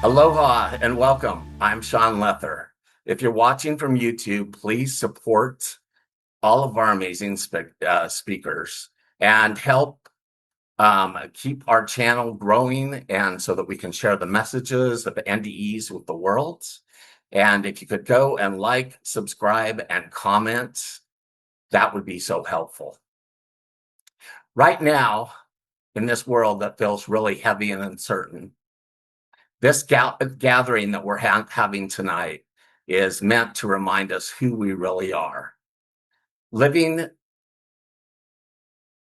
Aloha and welcome. I'm Sean Lether. If you're watching from YouTube, please support all of our amazing speakers and help keep our channel growing and so that we can share the messages of the NDEs with the world. And if you could go and like, subscribe, and comment, that would be so helpful. Right now, in this world that feels really heavy and uncertain, this gathering that we're having tonight is meant to remind us who we really are. Living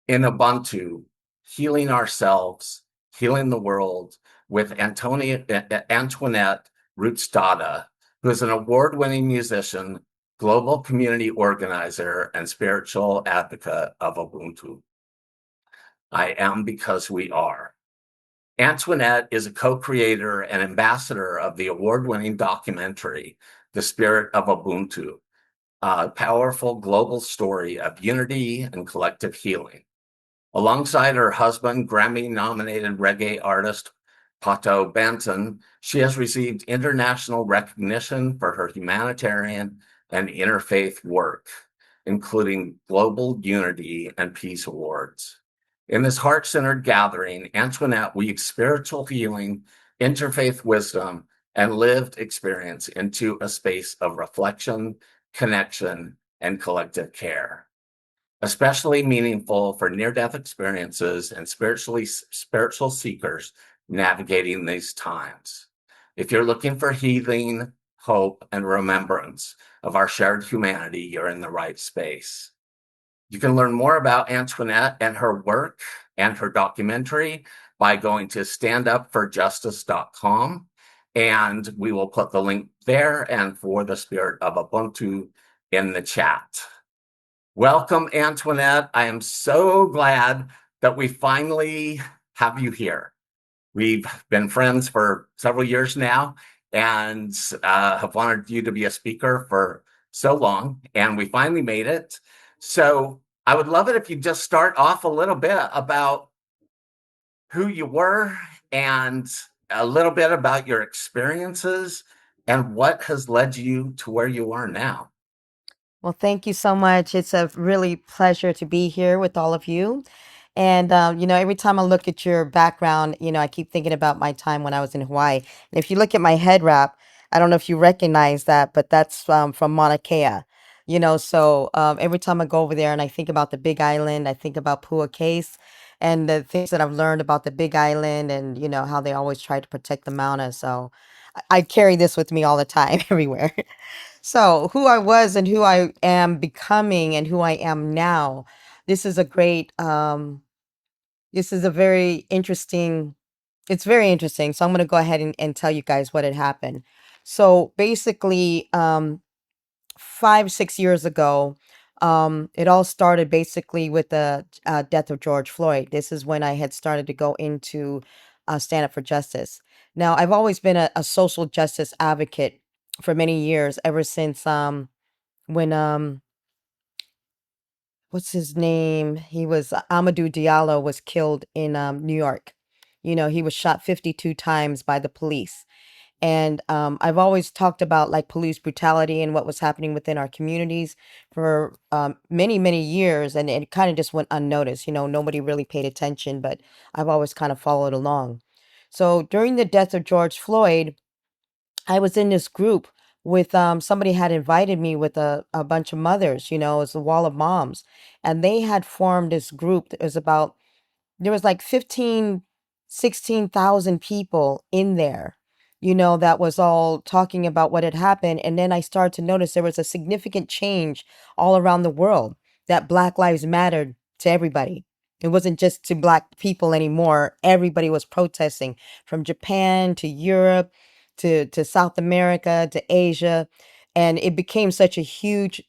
in Ubuntu, healing ourselves, healing the world with Antoinette Rootsdawtah, who is an award-winning musician, global community organizer, and spiritual advocate of Ubuntu. I am because we are. Antoinette is a co-creator and ambassador of the award-winning documentary, The Spirit of Ubuntu, a powerful global story of unity and collective healing. Alongside her husband, Grammy-nominated reggae artist Pato Banton, she has received international recognition for her humanitarian and interfaith work, including Global Unity and Peace Awards. In this heart-centered gathering, Antoinette weaves spiritual healing, interfaith wisdom, and lived experience into a space of reflection, connection, and collective care. Especially meaningful for near-death experiences and spiritual seekers navigating these times. If you're looking for healing, hope, and remembrance of our shared humanity, you're in the right space. You can learn more about Antoinette and her work and her documentary by going to standupforjustice.com, and we will put the link there and for the Spirit of Ubuntu in the chat. Welcome, Antoinette. I am so glad that we finally have you here. We've been friends for several years now and have wanted you to be a speaker for so long, and we finally made it. So I would love it if you just start off a little bit about who you were and a little bit about your experiences and what has led you to where you are now. Well, thank you so much. It's a really pleasure to be here with all of you. And, every time I look at your background, I keep thinking about my time when I was in Hawaii. And if you look at my head wrap, I don't know if you recognize that, but that's from Mauna Kea. So every time I go over there and I think about the Big Island, I think about Pua Case and the things that I've learned about the Big Island and, how they always try to protect the Mauna. So I carry this with me all the time, everywhere. So, who I was and who I am becoming and who I am now. This is a great, this is a very interesting, it's very interesting. So, I'm going to go ahead and tell you guys what had happened. So, basically, 5, 6 years ago, it all started basically with the death of George Floyd. This is when I had started to go into Stand Up for Justice. Now, I've always been a social justice advocate for many years, ever since when what's his name? He was Amadou Diallo was killed in New York. He was shot 52 times by the police. And I've always talked about like police brutality and what was happening within our communities for many, many years. And it kind of just went unnoticed. Nobody really paid attention, but I've always kind of followed along. So during the death of George Floyd, I was in this group with somebody had invited me with a bunch of mothers, it's a wall of moms. And they had formed this group that was about there was like 15, 16,000 people in there, that was all talking about what had happened. And then I started to notice there was a significant change all around the world, that Black Lives Mattered to everybody. It wasn't just to Black people anymore. Everybody was protesting from Japan to Europe to South America to Asia. And it became such a huge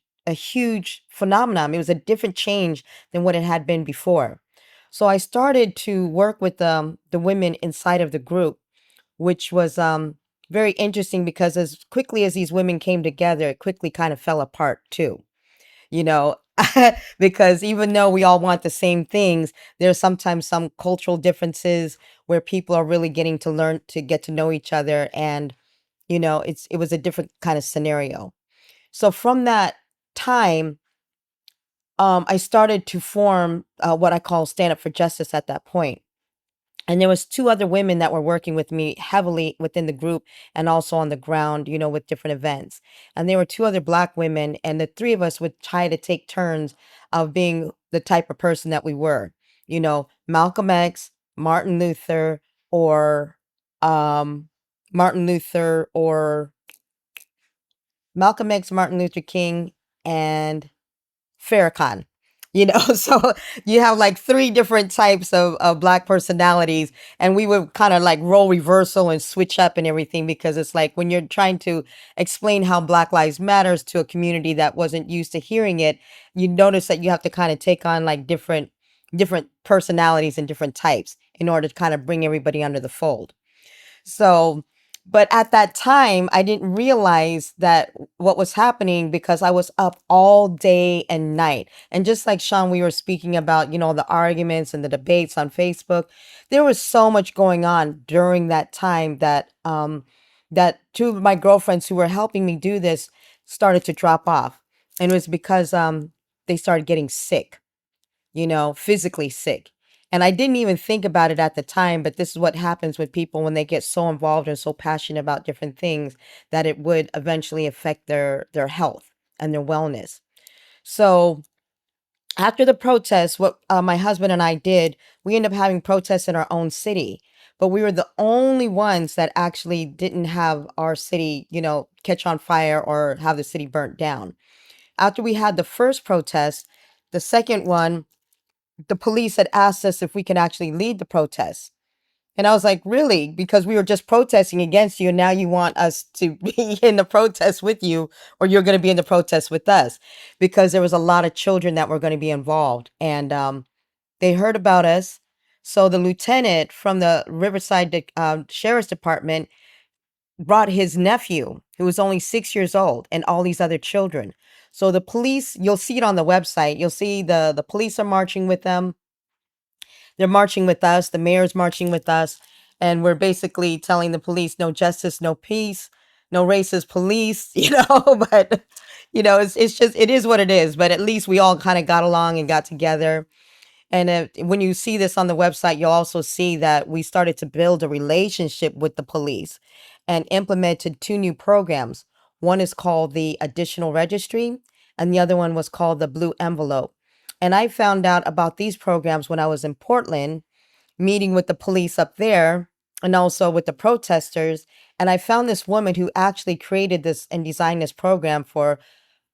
phenomenon. It was a different change than what it had been before. So I started to work with the women inside of the group, which was very interesting because as quickly as these women came together, it quickly kind of fell apart too. Because even though we all want the same things, there's sometimes some cultural differences where people are really getting to learn to get to know each other, and it was a different kind of scenario. So from that time, I started to form what I call Stand Up for Justice at that point. And there was two other women that were working with me heavily within the group and also on the ground, with different events. And there were two other black women, and the three of us would try to take turns of being the type of person that we were. Malcolm X, Martin Luther, or um, Martin Luther, or Malcolm X, Martin Luther King, and Farrakhan. So you have like three different types of black personalities, and we would kind of like role reversal and switch up and everything, because it's like when you're trying to explain how Black Lives Matters to a community that wasn't used to hearing it, you notice that you have to kind of take on like different personalities and different types in order to kind of bring everybody under the fold. So, but at that time, I didn't realize that what was happening, because I was up all day and night. And just like Sean, we were speaking about, the arguments and the debates on Facebook. There was so much going on during that time that two of my girlfriends who were helping me do this started to drop off. And it was because they started getting sick, physically sick. And I didn't even think about it at the time, but this is what happens with people when they get so involved and so passionate about different things, that it would eventually affect their health and their wellness. So after the protests, what my husband and I did, we ended up having protests in our own city. But we were the only ones that actually didn't have our city, catch on fire or have the city burnt down. After we had the first protest, the second one, the police had asked us if we could actually lead the protest. And I was like, really? Because we were just protesting against you, and now you want us to be in the protest with you, or you're going to be in the protest with us, because there was a lot of children that were going to be involved. And they heard about us. So the lieutenant from the Riverside Sheriff's Department brought his nephew, who was only 6 years old, and all these other children. So the police, you'll see it on the website. You'll see the police are marching with them. They're marching with us. The mayor's marching with us. And we're basically telling the police, no justice, no peace, no racist police, but, it's just, it is what it is. But at least we all kind of got along and got together. And when you see this on the website, you'll also see that we started to build a relationship with the police and implemented two new programs. One is called the Additional Registry, and the other one was called the Blue Envelope. And I found out about these programs when I was in Portland, meeting with the police up there and also with the protesters. And I found this woman who actually created this and designed this program for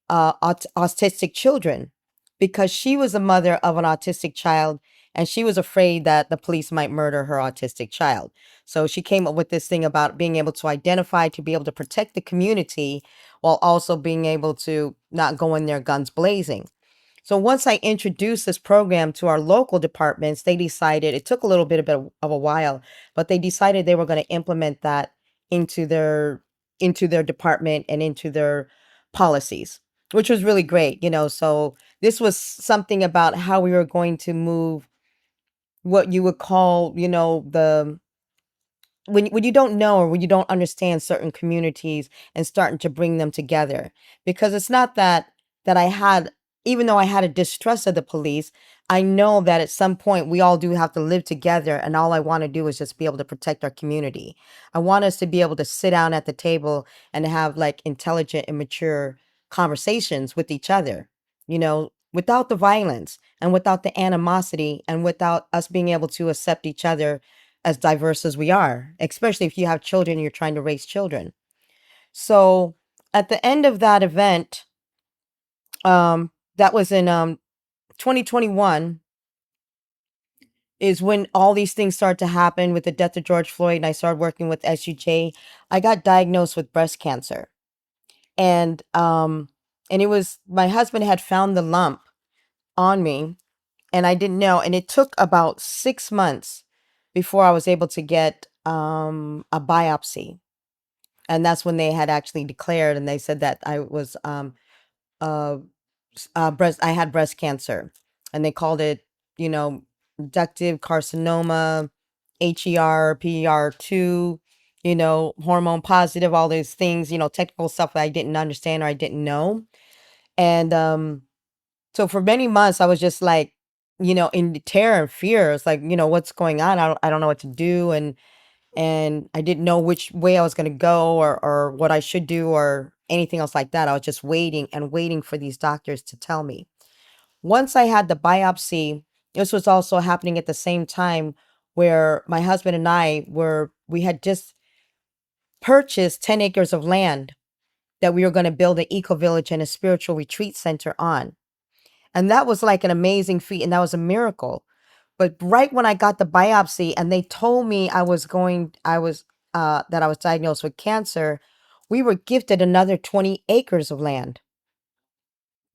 autistic children, because she was the mother of an autistic child, and she was afraid that the police might murder her autistic child. So she came up with this thing about being able to identify, to be able to protect the community, while also being able to not go in there guns blazing. So once I introduced this program to our local departments, they decided, it took a little bit of a while, but they decided they were going to implement that into their department and into their policies, which was really great. So this was something about how we were going to move what you would call, the when you don't know, or when you don't understand certain communities, and starting to bring them together. Because it's not that I had, even though I had a distrust of the police, I know that at some point we all do have to live together, and all I want to do is just be able to protect our community. I want us to be able to sit down at the table and have like intelligent and mature conversations with each other, without the violence and without the animosity, and without us being able to accept each other as diverse as we are, especially if you have children and you're trying to raise children. So at the end of that event, that was in 2021, is when all these things started to happen with the death of George Floyd, and I started working with SUJ. I got diagnosed with breast cancer. And it was, my husband had found the lump on me, and I didn't know. And it took about 6 months before I was able to get a biopsy. And that's when they had actually declared, and they said that I was uh, I had breast cancer, and they called it, you know, inductive carcinoma, HER2, hormone positive, all those things, technical stuff that I didn't understand or I didn't know. And so for many months I was just like, in terror and fear. It's like, what's going on? I don't know what to do. And I didn't know which way I was going to go, or what I should do, or anything else like that. I was just waiting and waiting for these doctors to tell me. Once I had the biopsy, this was also happening at the same time where my husband and we had just purchased 10 acres of land that we were going to build an eco village and a spiritual retreat center on. And that was like an amazing feat, and that was a miracle. But right when I got the biopsy and they told me that I was diagnosed with cancer, we were gifted another 20 acres of land.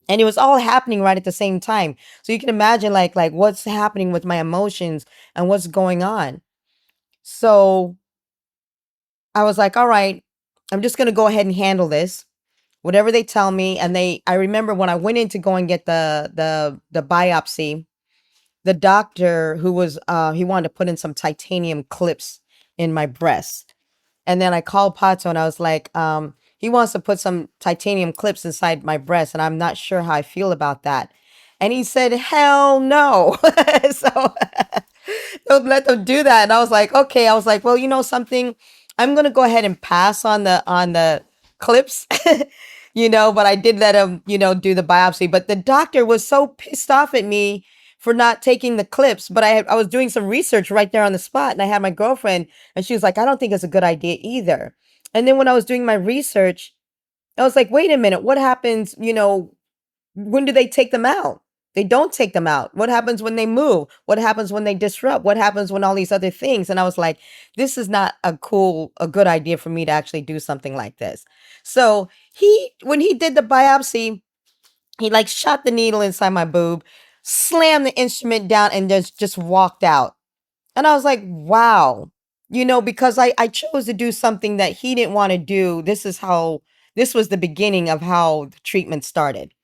And it was all happening right at the same time. So you can imagine like what's happening with my emotions and what's going on. So I was like, all right, I'm just going to go ahead and handle this. Whatever they tell me. And I remember when I went in to go and get the biopsy, the doctor who was he wanted to put in some titanium clips in my breast. And then I called Pato and I was like, he wants to put some titanium clips inside my breast, and I'm not sure how I feel about that. And he said, hell no. So don't let them do that. And I was like, okay. I was like, well, you know something? I'm gonna go ahead and pass on the clips. But I did let him, do the biopsy. But the doctor was so pissed off at me for not taking the clips. But I was doing some research right there on the spot, and I had my girlfriend, and she was like, I don't think it's a good idea either. And then when I was doing my research, I was like, wait a minute, what happens, when do they take them out? They don't take them out. What happens when they move? What happens when they disrupt? What happens when all these other things? And I was like, this is not a good idea for me to actually do something like this. So when he did the biopsy, he like shot the needle inside my boob, slammed the instrument down, and just walked out. And I was like, wow, because I chose to do something that he didn't want to do. This was the beginning of how the treatment started.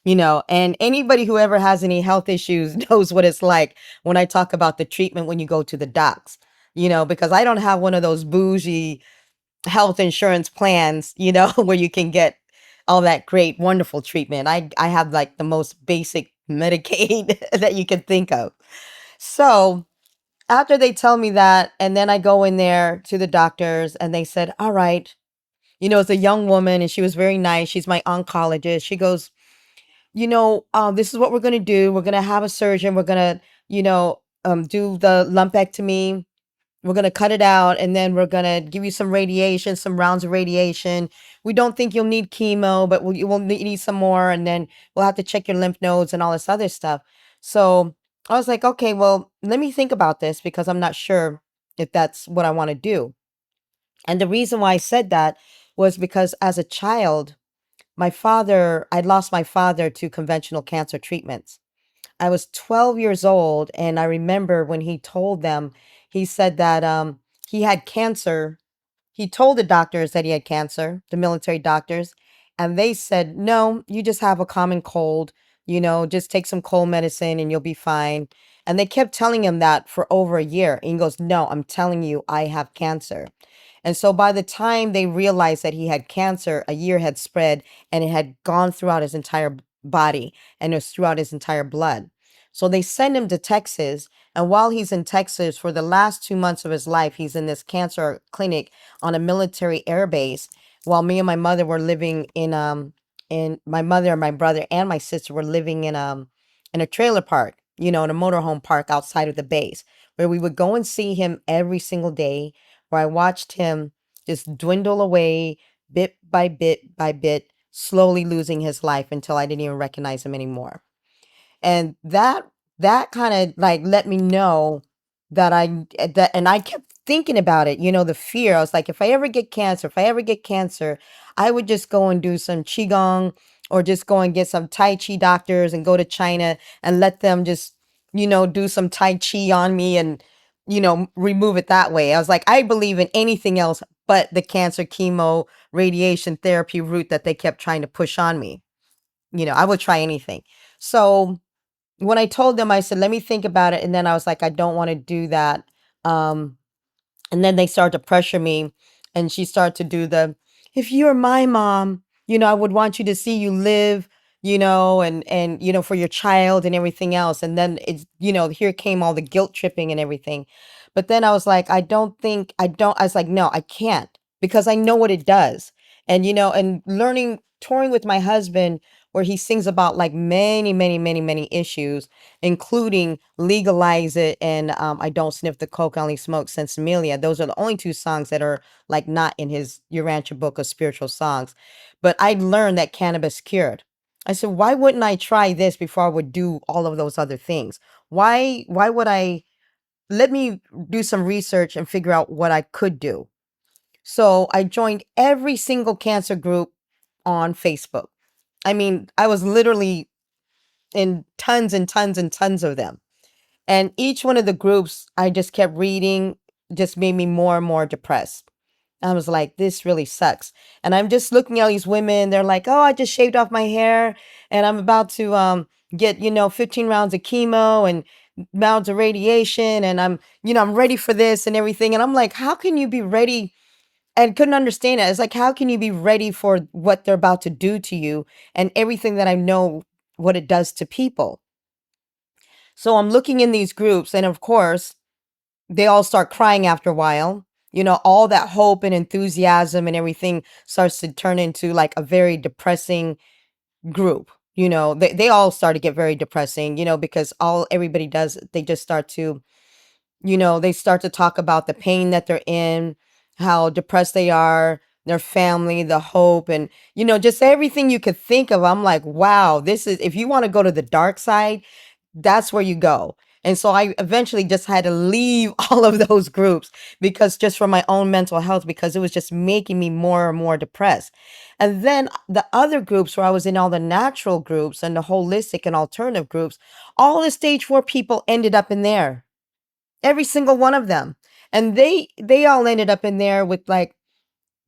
And anybody who ever has any health issues knows what it's like when I talk about the treatment when you go to the docs, because I don't have one of those bougie health insurance plans, where you can get all that great, wonderful treatment. I have like the most basic Medicaid that you can think of. So after they tell me that, and then I go in there to the doctors and they said, all right, it's a young woman and she was very nice. She's my oncologist. She goes, this is what we're going to do. We're going to have a surgeon. We're going to, do the lumpectomy. We're going to cut it out, and then we're going to give you some radiation, some rounds of radiation. We don't think you'll need chemo, but we'll need some more. And then we'll have to check your lymph nodes and all this other stuff. So I was like, okay, well, let me think about this, because I'm not sure if that's what I want to do. And the reason why I said that was because as a child, I'd lost my father to conventional cancer treatments. I was 12 years old, and I remember when he told them, he said that he had cancer. He told the doctors that he had cancer, the military doctors, and they said, no, you just have a common cold, just take some cold medicine and you'll be fine. And they kept telling him that for over a year. And he goes, no, I'm telling you, I have cancer. And so by the time they realized that he had cancer, a year had spread and it had gone throughout his entire body, and it was throughout his entire blood. So they send him to Texas. And while he's in Texas, for the last 2 months of his life, he's in this cancer clinic on a military air base, while me and my mother were living in my mother and my brother and my sister were living in a trailer park, in a motorhome park outside of the base, where we would go and see him every single day, where I watched him just dwindle away bit by bit by bit, slowly losing his life until I didn't even recognize him anymore. And that kind of like let me know and I kept thinking about it, the fear. I was like, if I ever get cancer, I would just go and do some qigong, or just go and get some tai chi doctors and go to China and let them just, do some tai chi on me and, remove it that way. I was like, I believe in anything else but the cancer chemo radiation therapy route that they kept trying to push on me. I would try anything. So when I told them, I said, let me think about it. And then I was like, I don't want to do that. Um, and then they started to pressure me, and she started to do the, if you're my mom, I would want you to see you live, and for your child and everything else. And then it's, here came all the guilt tripping and everything. But then I was like, I was like, no, I can't, because I know what it does. And and learning, touring with my husband, where he sings about like many, many, many, many issues, including Legalize It and I Don't Sniff the Coke, I Only Smoke Sensimilia. Those are the only two songs that are like not in his Urantia book of spiritual songs. But I learned that cannabis cured. I said, why wouldn't I try this before I would do all of those other things? Why would I let me do some research and figure out what I could do? So I joined every single cancer group on Facebook. I mean, I was literally in tons and tons and tons of them. And each one of the groups I just kept reading just made me more and more depressed. I was like, this really sucks. And I'm just looking at these women. They're like, oh, I just shaved off my hair and I'm about to get, 15 rounds of chemo and rounds of radiation. And I'm ready for this and everything. And I'm like, how can you be ready? And couldn't understand it. It's like, how can you be ready for what they're about to do to you and everything that I know what it does to people? So I'm looking in these groups, and of course, they all start crying after a while. All that hope and enthusiasm and everything starts to turn into like a very depressing group. They all start to get very depressing, because all everybody does, they just start to, they start to talk about the pain that they're in, how depressed they are, their family, the hope, and, just everything you could think of. I'm like, wow, this is, if you want to go to the dark side, that's where you go. And so I eventually just had to leave all of those groups, because just for my own mental health, because it was just making me more and more depressed. And then the other groups where I was in, all the natural groups and the holistic and alternative groups, all the stage 4 people ended up in there. Every single one of them. And they all ended up in there with like,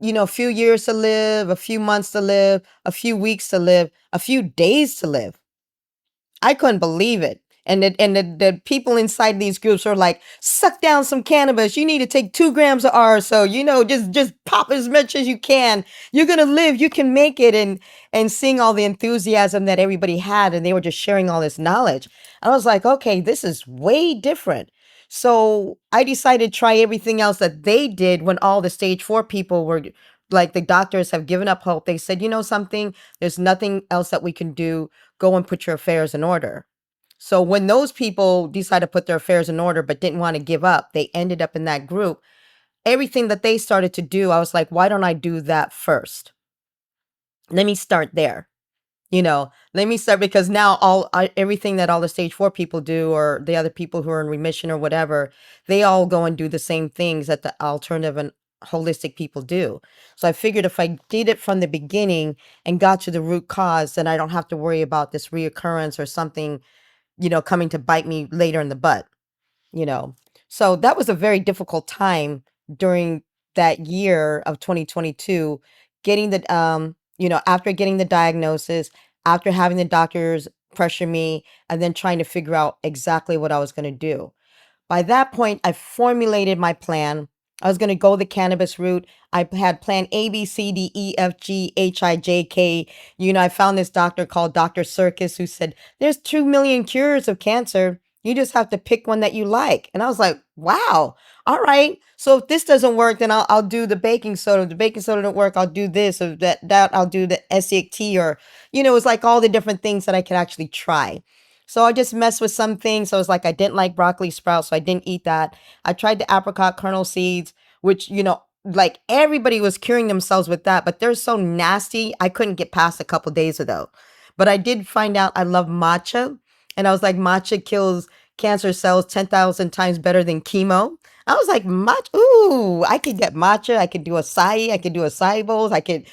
a few years to live, a few months to live, a few weeks to live, a few days to live. I couldn't believe it. And the people inside these groups are like, suck down some cannabis. You need to take 2 grams of R. So, just pop as much as you can. You're going to live. You can make it. And seeing all the enthusiasm that everybody had, and they were just sharing all this knowledge. I was like, okay, this is way different. So I decided to try everything else that they did when all the stage 4 people were like, the doctors have given up hope. They said, something, there's nothing else that we can do. Go and put your affairs in order. So when those people decided to put their affairs in order but didn't want to give up, they ended up in that group. Everything that they started to do, I was like, why don't I do that first? Let me start there. Let me start, because now everything that all the stage 4 people do, or the other people who are in remission or whatever, they all go and do the same things that the alternative and holistic people do. So I figured if I did it from the beginning and got to the root cause, then I don't have to worry about this reoccurrence or something, coming to bite me later in the butt, you know. So that was a very difficult time during that year of 2022, getting the after getting the diagnosis, after having the doctors pressure me, and then trying to figure out exactly what I was going to do. By that point, I formulated my plan. I was going to go the cannabis route. I had plan A, B, C, D, E, F, G, H, I, J, K. I found this doctor called Dr. Circus who said, there's 2 million cures of cancer. You just have to pick one that you like. And I was like, wow, all right. So if this doesn't work, then I'll do the baking soda. If the baking soda don't work, I'll do this or that I'll do the SCT, or, it's like all the different things that I could actually try. So I just messed with some things. So it's like I didn't like broccoli sprouts, so I didn't eat that. I tried the apricot kernel seeds, which, like everybody was curing themselves with that, but they're so nasty. I couldn't get past a couple days of those. But I did find out I love matcha. And I was like, matcha kills cancer cells 10,000 times better than chemo. I was like, matcha, ooh, I could get matcha. I could do acai. I could do acai bowls. I could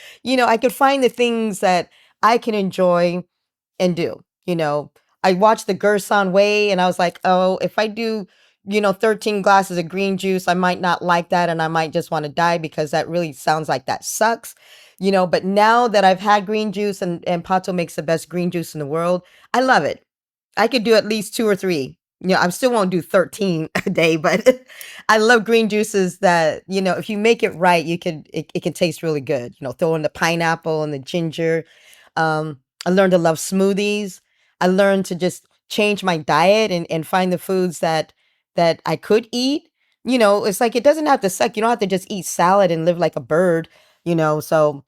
find the things that I can enjoy and do. I watched the Gerson Way, and I was like, oh, if I do, 13 glasses of green juice, I might not like that, and I might just want to die, because that really sounds like that sucks. But now that I've had green juice and Pato makes the best green juice in the world, I love it. I could do at least 2 or 3. I still won't do 13 a day, but I love green juices that, if you make it right, it can taste really good. Throw in the pineapple and the ginger. I learned to love smoothies. I learned to just change my diet and find the foods that I could eat. It's like it doesn't have to suck. You don't have to just eat salad and live like a bird, so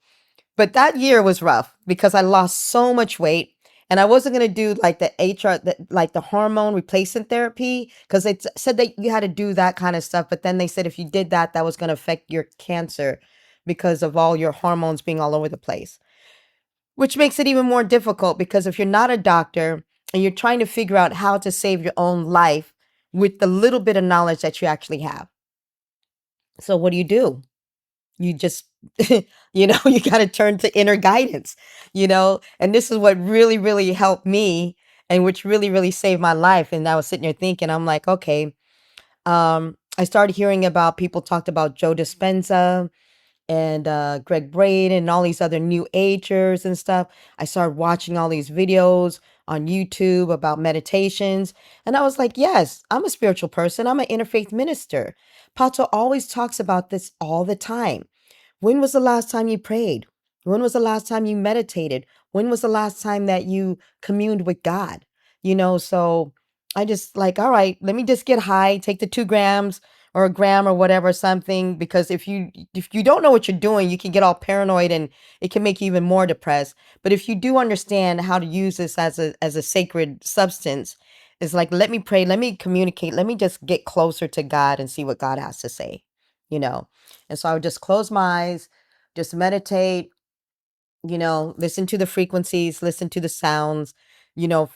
but that year was rough because I lost so much weight and I wasn't going to do like the like the hormone replacement therapy because it said that you had to do that kind of stuff. But then they said if you did that, that was going to affect your cancer because of all your hormones being all over the place, which makes it even more difficult because if you're not a doctor and you're trying to figure out how to save your own life with the little bit of knowledge that you actually have. So what do? You just you got to turn to inner guidance, and this is what really really helped me and which really really saved my life. And I was sitting there thinking, I'm like, okay, I started hearing about people talked about Joe Dispenza and Greg Braden and all these other new agers and stuff. I started watching all these videos on YouTube about meditations, and I was like, yes, I'm a spiritual person, I'm an interfaith minister. Pato always talks about this all the time. When was the last time you prayed? When was the last time you meditated? When was the last time that you communed with God? So I just like, all right, let me just get high, take the 2 grams or a gram or whatever, something, because if you don't know what you're doing, you can get all paranoid and it can make you even more depressed. But if you do understand how to use this as a sacred substance, it's like, let me pray, let me communicate, let me just get closer to God and see what God has to say, you know. And so I would just close my eyes, just meditate, listen to the frequencies, listen to the sounds, you know,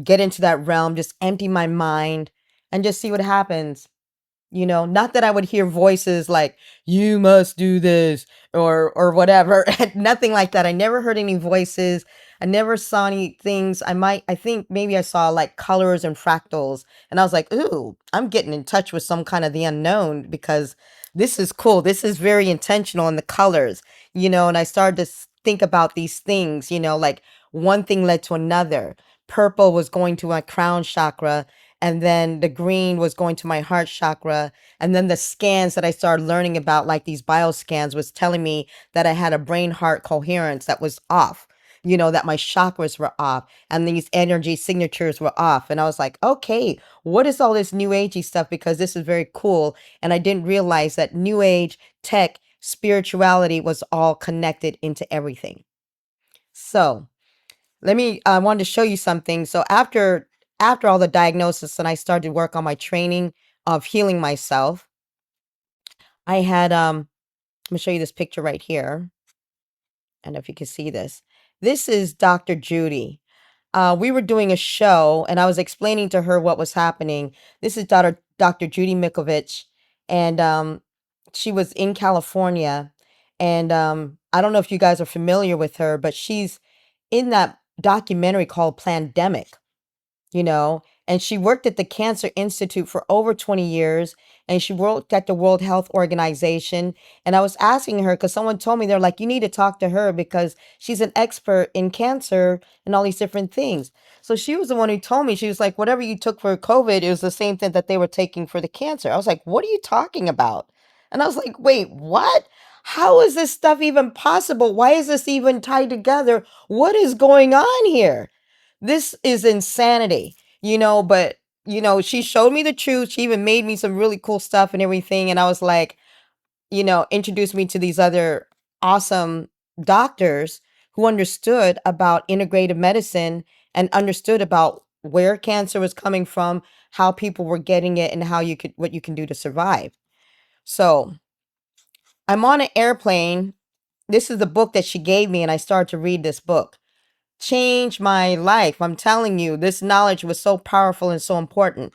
get into that realm, just empty my mind and just see what happens. Not that I would hear voices like, you must do this or whatever. Nothing like that. I never heard any voices. I never saw any things. I think maybe I saw like colors and fractals. And I was like, ooh, I'm getting in touch with some kind of the unknown because this is cool. This is very intentional in the colors, and I started to think about these things, like one thing led to another. Purple was going to my crown chakra, and then the green was going to my heart chakra, and then the scans that I started learning about, like these bioscans, was telling me that I had a brain heart coherence that was off, that my chakras were off and these energy signatures were off. And I was like, okay, what is all this new agey stuff, because this is very cool. And I didn't realize that new age tech spirituality was all connected into everything. So I wanted to show you something. So after all the diagnosis and I started work on my training of healing myself, I had let me show you this picture right here. I don't know if you can see this. This is Dr. Judy. We were doing a show and I was explaining to her what was happening. This is Dr. Judy Mikovich, and she was in California. And I don't know if you guys are familiar with her, but she's in that documentary called Plandemic, and she worked at the Cancer Institute for over 20 years, and she worked at the World Health Organization. And I was asking her because someone told me, they're like, you need to talk to her because she's an expert in cancer and all these different things. So she was the one who told me, she was like, whatever you took for COVID, it was the same thing that they were taking for the cancer. I was like, what are you talking about? And I was like, wait, what? How is this stuff even possible? Why is this even tied together? What is going on here? This is insanity, but she showed me the truth. She even made me some really cool stuff and everything. And I was like, introduced me to these other awesome doctors who understood about integrative medicine and understood about where cancer was coming from, how people were getting it, and what you can do to survive. So I'm on an airplane. This is the book that she gave me, and I started to read this book. Changed my life. I'm telling you, this knowledge was so powerful and so important.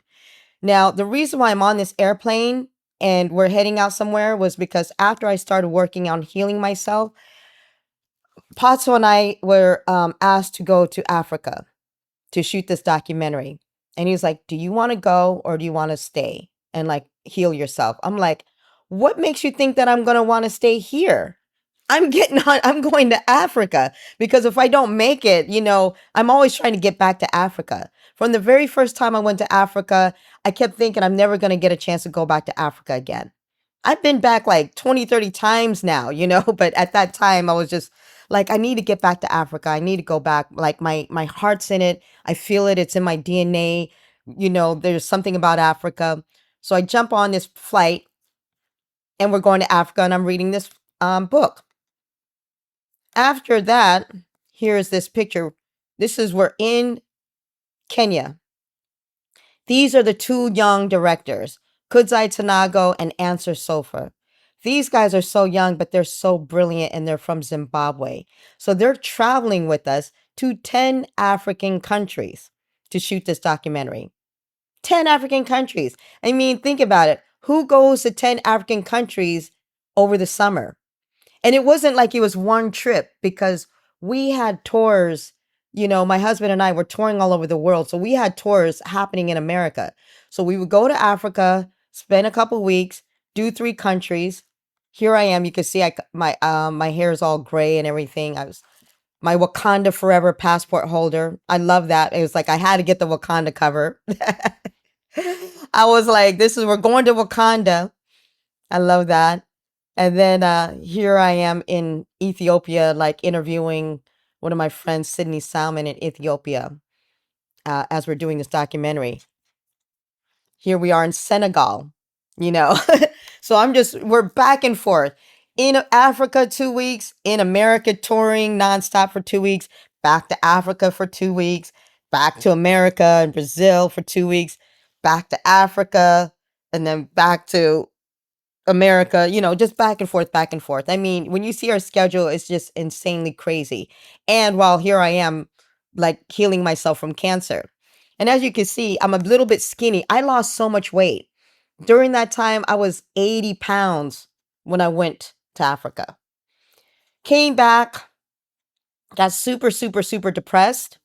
Now, the reason why I'm on this airplane and we're heading out somewhere was because after I started working on healing myself, Pato and I were asked to go to Africa to shoot this documentary. And he was like, do you want to go or do you want to stay and like heal yourself? I'm like, what makes you think that I'm going to want to stay here? I'm going to Africa because if I don't make it, I'm always trying to get back to Africa. From the very first time I went to Africa, I kept thinking I'm never going to get a chance to go back to Africa again. I've been back like 20, 30 times now, but at that time I was just like, I need to get back to Africa. I need to go back. Like my heart's in it. I feel it. It's in my DNA. There's something about Africa. So I jump on this flight and we're going to Africa and I'm reading this book. After that, here's this picture. We're in Kenya. These are the two young directors, Kudzai Tanago and Answer Sofa. These guys are so young, but they're so brilliant and they're from Zimbabwe. So they're traveling with us to 10 African countries to shoot this documentary. 10 African countries. I mean, think about it. Who goes to 10 African countries over the summer? And it wasn't like it was one trip because we had tours. My husband and I were touring all over the world. So we had tours happening in America. So we would go to Africa, spend a couple weeks, do 3 countries. Here I am. You can see my hair is all gray and everything. I was my Wakanda Forever passport holder. I love that. It was like I had to get the Wakanda cover. I was like, we're going to Wakanda. I love that. And then here I am in Ethiopia, like interviewing one of my friends, Sydney Salmon in Ethiopia, as we're doing this documentary. Here we are in Senegal, you know. So we're back and forth. In Africa 2 weeks, in America touring nonstop for 2 weeks, back to Africa for 2 weeks, back to America and Brazil for 2 weeks, back to Africa, and then back to America, just back and forth, back and forth. I mean, when you see our schedule, it's just insanely crazy. And while here I am, like healing myself from cancer. And as you can see, I'm a little bit skinny. I lost so much weight. During that time, I was 80 pounds when I went to Africa. Came back, got super, super, super depressed,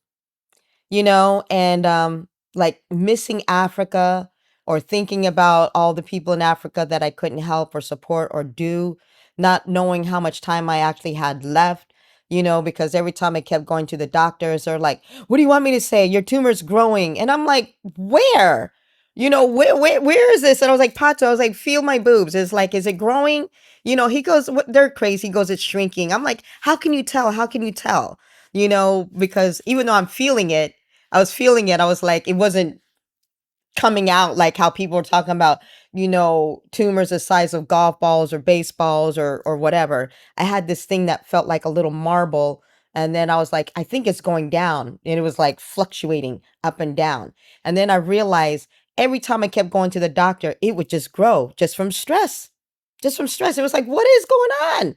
and like missing Africa or thinking about all the people in Africa that I couldn't help or support or do, not knowing how much time I actually had left, because every time I kept going to the doctors, they're like, what do you want me to say? Your tumor's growing. And I'm like, where? Where is this? And I was like, Pato, I was like, feel my boobs. It's like, is it growing? He goes, what? They're crazy. He goes, it's shrinking. I'm like, how can you tell? How can you tell? Because even though I'm feeling it, I was feeling it. I was like, it wasn't coming out like how people were talking about, tumors the size of golf balls or baseballs or whatever. I had this thing that felt like a little marble. And then I was like, I think it's going down. And it was like fluctuating up and down. And then I realized every time I kept going to the doctor, it would just grow just from stress. Just from stress. It was like, what is going on?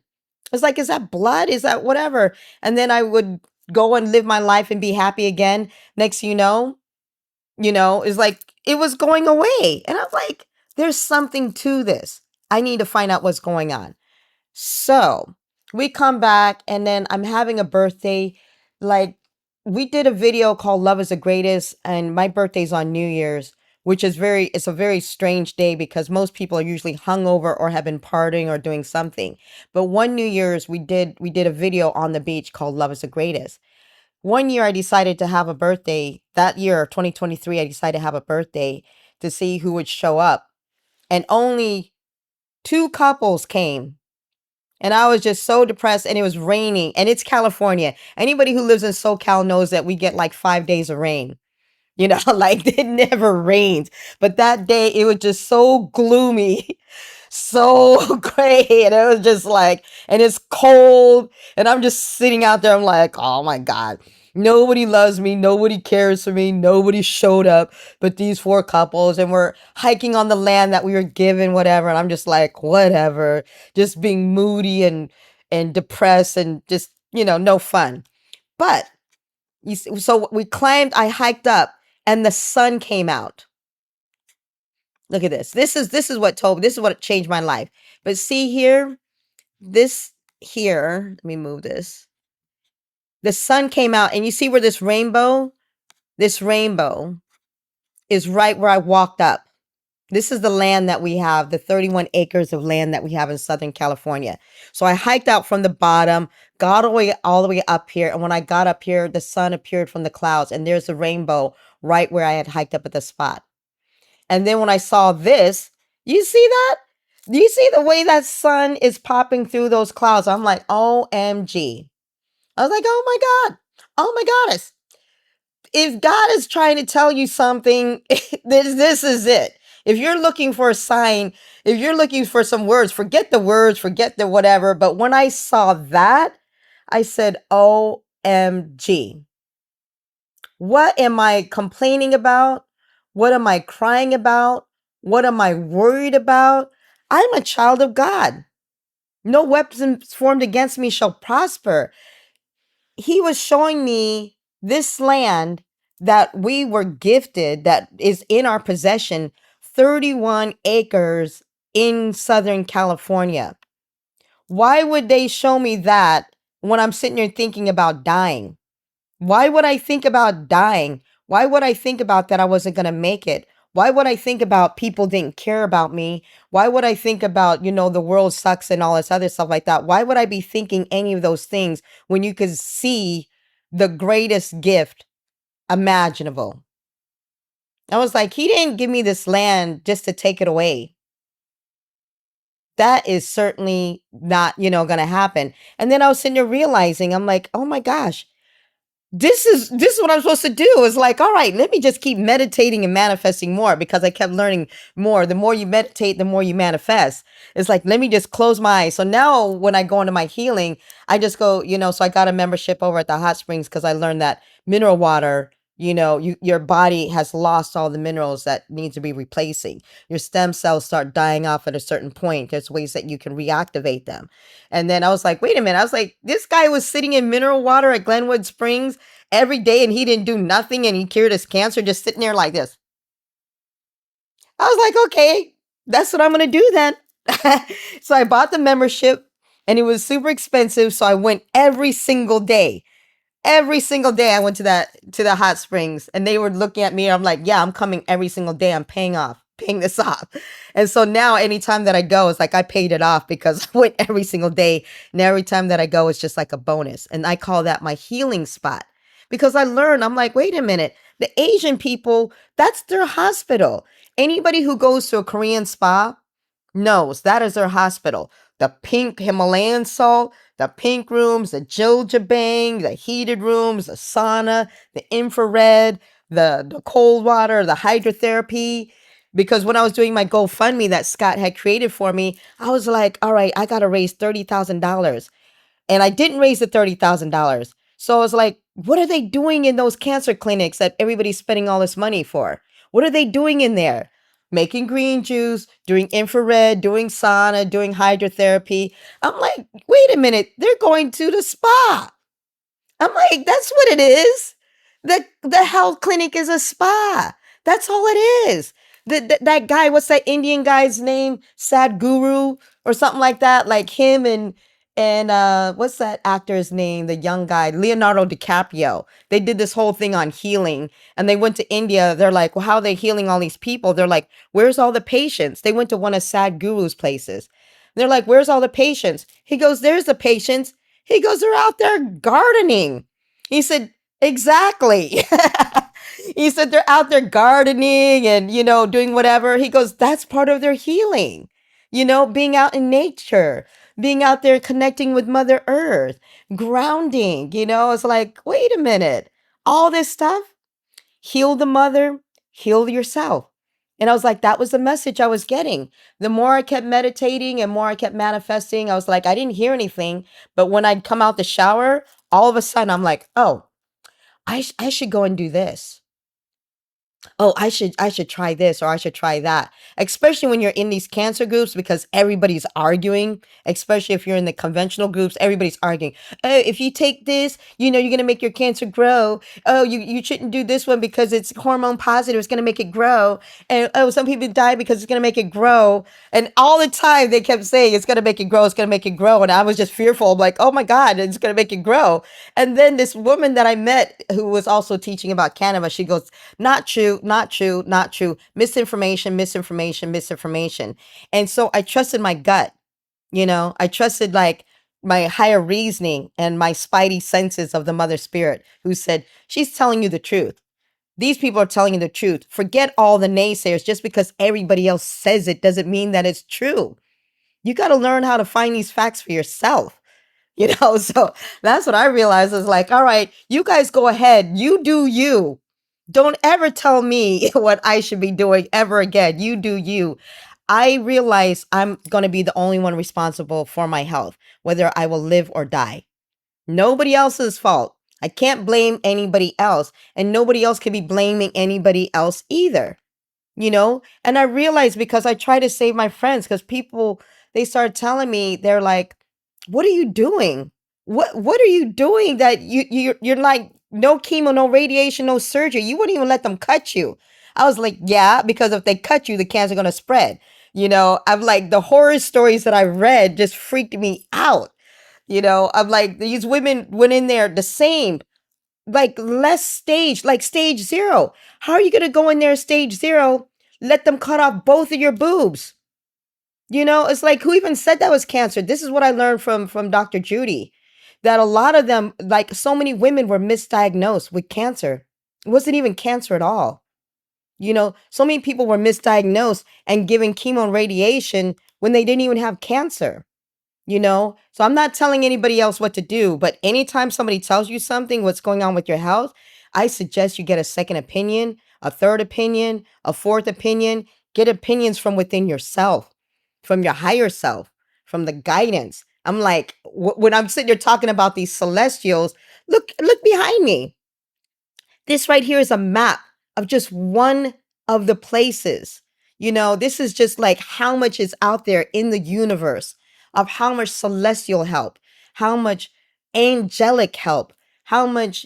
It's like, is that blood? Is that whatever? And then I would go and live my life and be happy again. Next thing it's like it was going away. And I was like, there's something to this. I need to find out what's going on. So we come back and then I'm having a birthday. Like we did a video called Love is the Greatest, and my birthday's on New Year's, which is it's a very strange day because most people are usually hungover or have been partying or doing something. But one New Year's we did a video on the beach called Love is the Greatest. One year I decided to have a birthday. That year, 2023, I decided to have a birthday to see who would show up. And only 2 couples came. And I was just so depressed, and it was raining, and it's California. Anybody who lives in SoCal knows that we get like 5 days of rain. Like it never rains. But that day it was just so gloomy, so gray. And it was just like, and it's cold. And I'm just sitting out there. I'm like, oh my God. Nobody loves me. Nobody cares for me. Nobody showed up but these 4 couples. And we're hiking on the land that we were given, whatever. And I'm just like, whatever. Just being moody and depressed and just, no fun. But so we climbed, I hiked up, and the sun came out. Look at this. This is what changed my life. But see here, let me move this. The sun came out, and you see where this rainbow is right where I walked up. This is the land that we have, the 31 acres of land that we have in Southern California. So I hiked out from the bottom, got all the way up here. And when I got up here, the sun appeared from the clouds, and there's a rainbow right where I had hiked up at the spot. And then when I saw this, you see that? Do you see the way that sun is popping through those clouds? I'm like, OMG. I was like, oh my God. Oh my goddess. If God is trying to tell you something, this is it. If you're looking for a sign, if you're looking for some words, forget the whatever. But when I saw that, I said, OMG. What am I complaining about? What am I crying about? What am I worried about? I'm a child of God. No weapons formed against me shall prosper. He was showing me this land that we were gifted, that is in our possession, 31 acres in Southern California. Why would they show me that when I'm sitting here thinking about dying? Why would I think about dying? Why would I think about that I wasn't going to make it? Why would I think about people didn't care about me? Why would I think about, the world sucks and all this other stuff like that? Why would I be thinking any of those things when you could see the greatest gift imaginable? I was like, he didn't give me this land just to take it away. That is certainly not, going to happen. And then I was sitting there realizing, I'm like, oh my gosh, this is what I'm supposed to do. Is like, all right, let me just keep meditating and manifesting more, because I kept learning more. The more you meditate, the more you manifest. It's like, let me just close my eyes. So now when I go into my healing, I just go, so I got a membership over at the hot springs, because I learned that mineral water, your body has lost all the minerals that need to be replacing. Your stem cells start dying off at a certain point. There's ways that you can reactivate them. And then I was like, wait a minute. I was like, this guy was sitting in mineral water at Glenwood Springs every day, and he didn't do nothing, and he cured his cancer just sitting there like this. I was like, okay, that's what I'm going to do then. So I bought the membership, and it was super expensive. So I went every single day. Every single day I went to the hot springs, and they were looking at me. I'm like, yeah, I'm coming every single day. I'm paying this off. And so now anytime that I go, it's like I paid it off, because I went every single day. And every time that I go, it's just like a bonus. And I call that my healing spot, because I learned, I'm like, wait a minute, the Asian people, that's their hospital. Anybody who goes to a Korean spa knows that is their hospital. The pink Himalayan salt, the pink rooms, the jojobang, the heated rooms, the sauna, the infrared, the cold water, the hydrotherapy. Because when I was doing my GoFundMe that Scott had created for me, I was like, all right, I got to raise $30,000. And I didn't raise the $30,000. So I was like, what are they doing in those cancer clinics that everybody's spending all this money for? What are they doing in there? Making green juice, doing infrared, doing sauna, doing hydrotherapy. I'm like, wait a minute, they're going to the spa. I'm like, that's what it is. The health clinic is a spa. That's all it is. That guy, what's that Indian guy's name? Sadhguru or something like that. Like him and what's that actor's name? The young guy, Leonardo DiCaprio. They did this whole thing on healing, and they went to India. They're like, well, how are they healing all these people? They're like, where's all the patients? They went to one of Sadhguru's places. They're like, where's all the patients? He goes, there's the patients. He goes, they're out there gardening. He said, exactly. He said, they're out there gardening and, doing whatever. He goes, that's part of their healing. Being out in nature, being out there connecting with Mother Earth, grounding, it's like, wait a minute, all this stuff, heal the mother, heal yourself. And I was like, that was the message I was getting. The more I kept meditating and more I kept manifesting, I was like, I didn't hear anything. But when I'd come out the shower, all of a sudden I'm like, oh, I should go and do this. Oh, I should try this, or I should try that. Especially when you're in these cancer groups, because everybody's arguing, especially if you're in the conventional groups, everybody's arguing. Oh, if you take this, you're going to make your cancer grow. Oh, you shouldn't do this one because it's hormone positive. It's going to make it grow. And oh, some people die because it's going to make it grow. And all the time they kept saying it's going to make it grow. It's going to make it grow. And I was just fearful. I'm like, oh my God, it's going to make it grow. And then this woman that I met who was also teaching about cannabis, she goes, not true. true, not true, not true, misinformation, misinformation, misinformation. And so I trusted my gut, I trusted like my higher reasoning and my spidey senses of the mother spirit who said, she's telling you the truth. These people are telling you the truth. Forget all the naysayers. Just because everybody else says it doesn't mean that it's true. You got to learn how to find these facts for yourself. So that's what I realized is like, all right, you guys go ahead. You do you. Don't ever tell me what I should be doing ever again. You do you. I realize I'm going to be the only one responsible for my health, whether I will live or die. Nobody else's fault. I can't blame anybody else, and nobody else can be blaming anybody else either. And I realized because I try to save my friends, because people, they started telling me, they're like, what are you doing? What are you doing that you're like, no chemo, no radiation, no surgery, you wouldn't even let them cut you? I was like, yeah, because if they cut you, the cancer going to spread. I'm like, the horror stories that I read just freaked me out. I'm like, these women went in there the same, like less stage, like stage 0. How are you going to go in there stage 0, let them cut off both of your boobs? It's like, who even said that was cancer? This is what I learned from Dr. Judy, that a lot of them, like so many women, were misdiagnosed with cancer. It wasn't even cancer at all. So many people were misdiagnosed and given chemo and radiation when they didn't even have cancer. So I'm not telling anybody else what to do, but anytime somebody tells you something, what's going on with your health, I suggest you get a second opinion, a third opinion, a fourth opinion. Get opinions from within yourself, from your higher self, from the guidance. I'm like, when I'm sitting there talking about these celestials, look behind me. This right here is a map of just one of the places. This is just like how much is out there in the universe, of how much celestial help, how much angelic help, how much,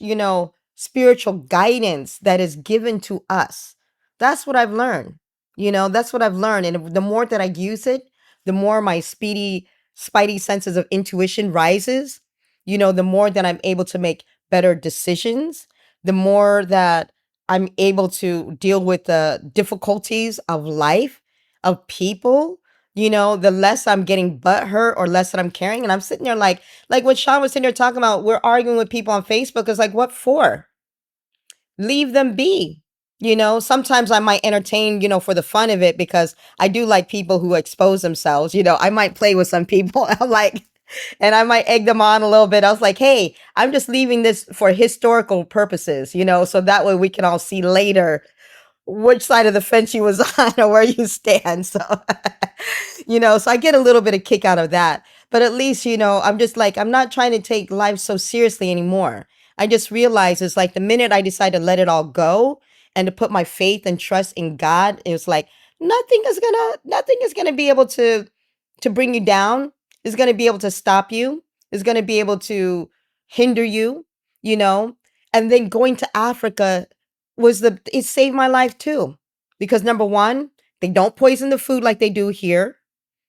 spiritual guidance that is given to us. That's what I've learned. That's what I've learned. And the more that I use it, the more my spidey senses of intuition rises, the more that I'm able to make better decisions, the more that I'm able to deal with the difficulties of life, of people, the less I'm getting butthurt or less that I'm caring. And I'm sitting there like what Sean was sitting there talking about, we're arguing with people on Facebook. It's like, what for? Leave them be. Sometimes I might entertain, for the fun of it, because I do like people who expose themselves. I might play with some people. I'm like, and I might egg them on a little bit. I was like, hey, I'm just leaving this for historical purposes, so that way we can all see later which side of the fence you was on or where you stand. So, so I get a little bit of kick out of that. But at least, I'm just like, I'm not trying to take life so seriously anymore. I just realized it's like the minute I decide to let it all go and to put my faith and trust in God, it was like nothing is gonna be able to bring you down. Is gonna be able to stop you. Is gonna be able to hinder you. You know. And then going to Africa it saved my life too, because number one, they don't poison the food like they do here.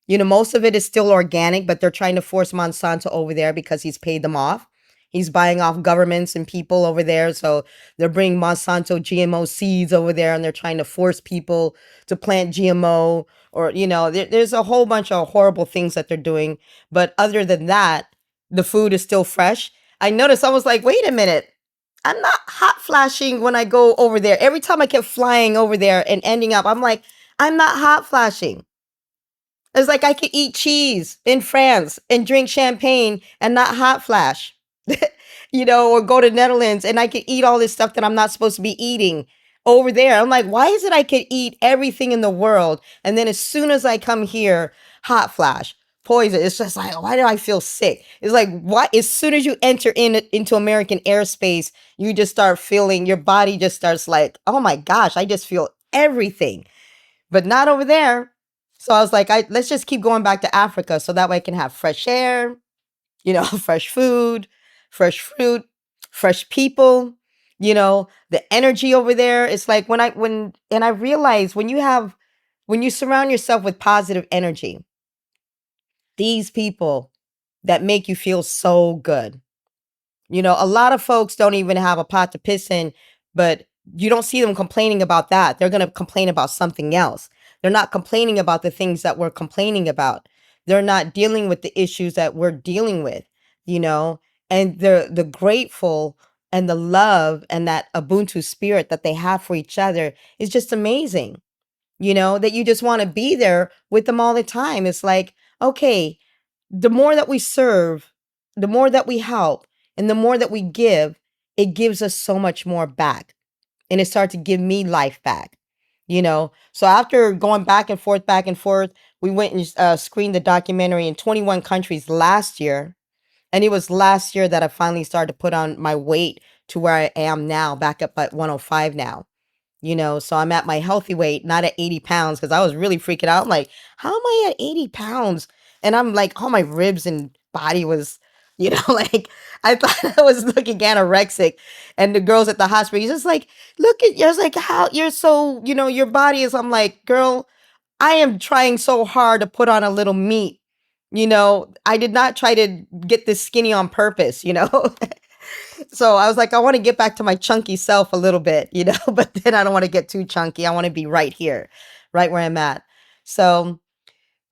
Most of it is still organic, but they're trying to force Monsanto over there because he's paid them off. He's buying off governments and people over there. So they're bringing Monsanto GMO seeds over there, and they're trying to force people to plant GMO, or, there's a whole bunch of horrible things that they're doing. But other than that, the food is still fresh. I noticed, I was like, wait a minute. I'm not hot flashing when I go over there. Every time I kept flying over there and ending up, I'm like, I'm not hot flashing. It's like I could eat cheese in France and drink champagne and not hot flash, or go to Netherlands and I could eat all this stuff that I'm not supposed to be eating over there. I'm like, why is it I could eat everything in the world, and then as soon as I come here, hot flash, poison? It's just like, why do I feel sick? It's like, what? As soon as you enter into American airspace, you just start feeling, your body just starts like, oh my gosh, I just feel everything, but not over there. So I was like, let's just keep going back to Africa so that way I can have fresh air, fresh food, fresh fruit, fresh people, the energy over there. It's like and I realized when you surround yourself with positive energy, these people that make you feel so good. A lot of folks don't even have a pot to piss in, but you don't see them complaining about that. They're going to complain about something else. They're not complaining about the things that we're complaining about. They're not dealing with the issues that we're dealing with, you know, and the grateful and the love and that Ubuntu spirit that they have for each other is just amazing. You know, that you just want to be there with them all the time. It's like, okay, the more that we serve, the more that we help, and the more that we give, it gives us so much more back. And it started to give me life back, you know? So after going back and forth, we went and screened the documentary in 21 countries last year. And it was last year that I finally started to put on my weight to where I am now, back up at 105 now. You know, so I'm at my healthy weight, not at 80 pounds, because I was really freaking out. I'm like, how am I at 80 pounds? And I'm like, all my ribs and body was, you know, like I thought I was looking anorexic. And the girls at the hospital, you're just like, look at you. I was like, how you're so, you know, your body is. I'm like, girl, I am trying so hard to put on a little meat. You know, I did not try to get this skinny on purpose, you know? So I was like, I want to get back to my chunky self a little bit, you know, but then I don't want to get too chunky. I want to be right here, right where I'm at. So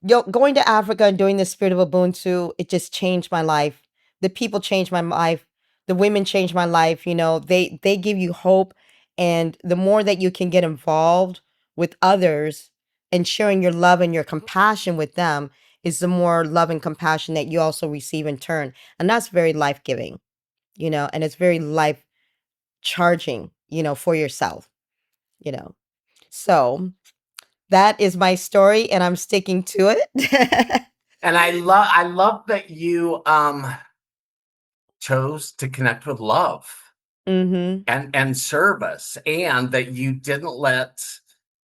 going to Africa and doing the Spirit of Ubuntu, it just changed my life. The people changed my life. The women changed my life. You know, they give you hope, and the more that you can get involved with others and sharing your love and your compassion with them is the more love and compassion that you also receive in turn, and that's very life giving. You know, and it's very life charging. You know, for yourself. You know, so that is my story, and I'm sticking to it. And I love that you chose to connect with love Mhm. and service, and that you didn't let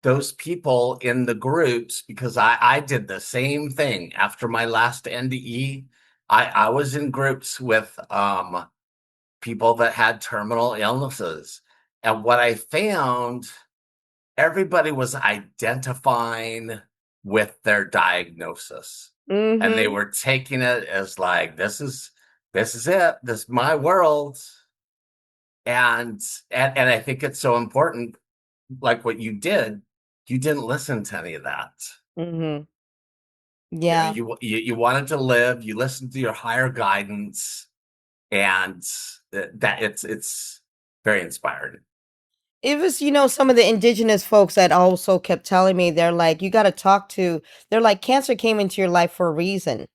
those people in the groups, because I did the same thing after my last NDE. I was in groups with people that had terminal illnesses. And what I found, everybody was identifying with their diagnosis. And they Mhm. were taking it as like, this is it, this is my world. And I think it's so important, like what you didn't listen to any of that. Mhm. You know, Yeah. you wanted to live, you listened to your higher guidance, and that it's very inspiring. It was, you know, some of the indigenous folks that also kept telling me, they're like, you got to talk to, they're like, cancer came into your life for a reason,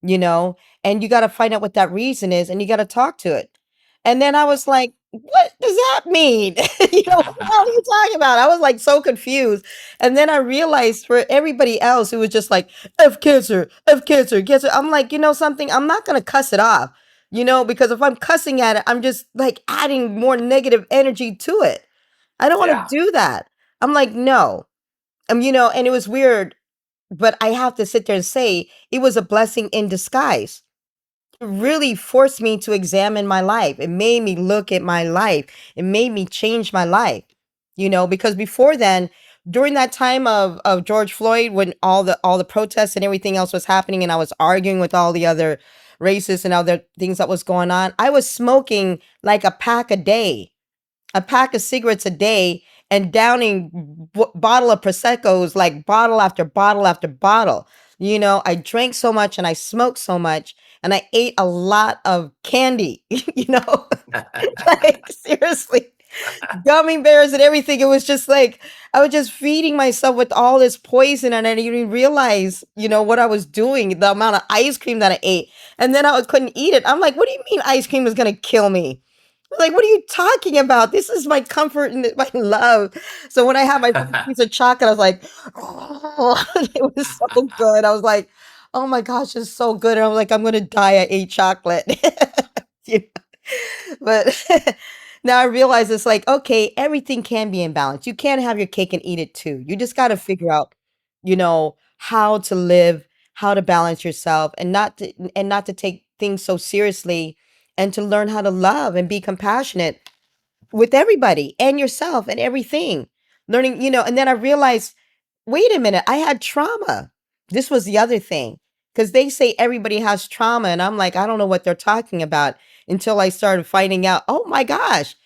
you know, and you got to find out what that reason is and you got to talk to it. And then I was like, what does that mean? You know, what the hell are you talking about? I was like so confused. And then I realized for everybody else, it was just like, F cancer, F cancer, cancer. I'm like, you know something? I'm not going to cuss it off, you know, because if I'm cussing at it, I'm just like adding more negative energy to it. I don't want Yeah. to do that. I'm like, no. You know, and it was weird, but I have to sit there and say it was a blessing in disguise. It really forced me to examine my life. It made me look at my life. It made me change my life. You know, because before then, during that time of George Floyd, when all the protests and everything else was happening, and I was arguing with all the other racists and other things that was going on, I was smoking like a pack a day, a pack of cigarettes a day, and downing bottle of Prosecco's, like bottle after bottle after bottle. You know, I drank so much and I smoked so much and I ate a lot of candy, you know, like seriously, gummy bears and everything. It was just like I was just feeding myself with all this poison, and I didn't even realize, you know, what I was doing, the amount of ice cream that I ate. And then I couldn't eat it. I'm like, what do you mean ice cream is going to kill me? Like, what are you talking about? This is my comfort and my love. So when I had my first piece of chocolate, I was like, oh, it was so good. I was like, oh my gosh, it's so good. And I'm like, I'm gonna die. I ate chocolate. You know? But now I realize it's like, okay, everything can be in balance. You can't have your cake and eat it too. You just got to figure out, you know, how to live, how to balance yourself, and not to take things so seriously, and to learn how to love and be compassionate with everybody and yourself and everything. Learning, you know, and then I realized, wait a minute, I had trauma. This was the other thing. Because they say everybody has trauma. And I'm like, I don't know what they're talking about until I started finding out, oh my gosh,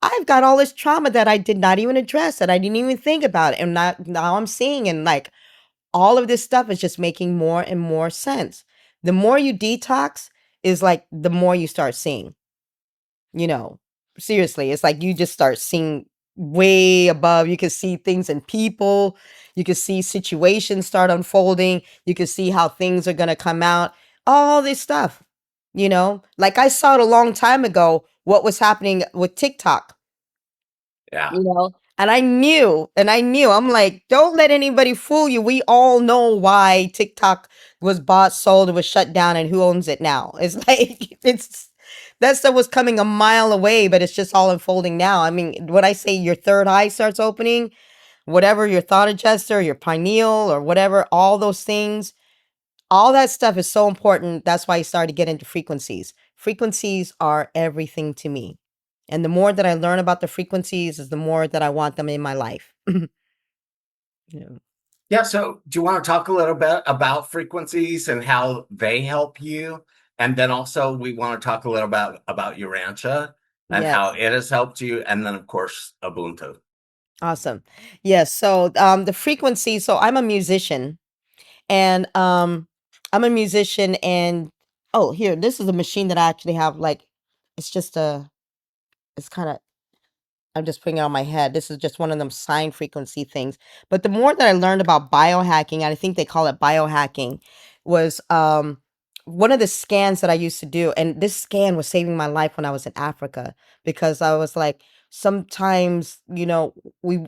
I've got all this trauma that I did not even address, that I didn't even think about. And now I'm seeing, and like all of this stuff is just making more and more sense. The more you detox is like the more you start seeing, you know, seriously. It's like you just start seeing way above. You can see things in people, you can see situations start unfolding, you can see how things are going to come out, all this stuff, like I saw it a long time ago what was happening with TikTok. Yeah. And I knew, I'm like, don't let anybody fool you. We all know why TikTok was bought, sold, it was shut down, and who owns it now. It's like, that stuff was coming a mile away, but it's just all unfolding now. I mean, when I say your third eye starts opening, whatever your thought adjuster, your pineal, or whatever, all those things, all that stuff is so important. That's why I started to get into frequencies. Frequencies are everything to me. And the more that I learn about the frequencies is the more that I want them in my life. Yeah. Yeah. So do you want to talk a little bit about frequencies and how they help you? And then also we want to talk a little about Urantia and Yes. how it has helped you. And then of course, Ubuntu. Awesome. Yes. So the frequency, so I'm a musician, and oh, here, this is a machine that I actually have, like, it's just it's kind of, I'm just putting it on my head. This is just one of them sine frequency things. But the more that I learned about biohacking, and I think they call it biohacking, was one of the scans that I used to do. And this scan was saving my life when I was in Africa, because I was like, sometimes, we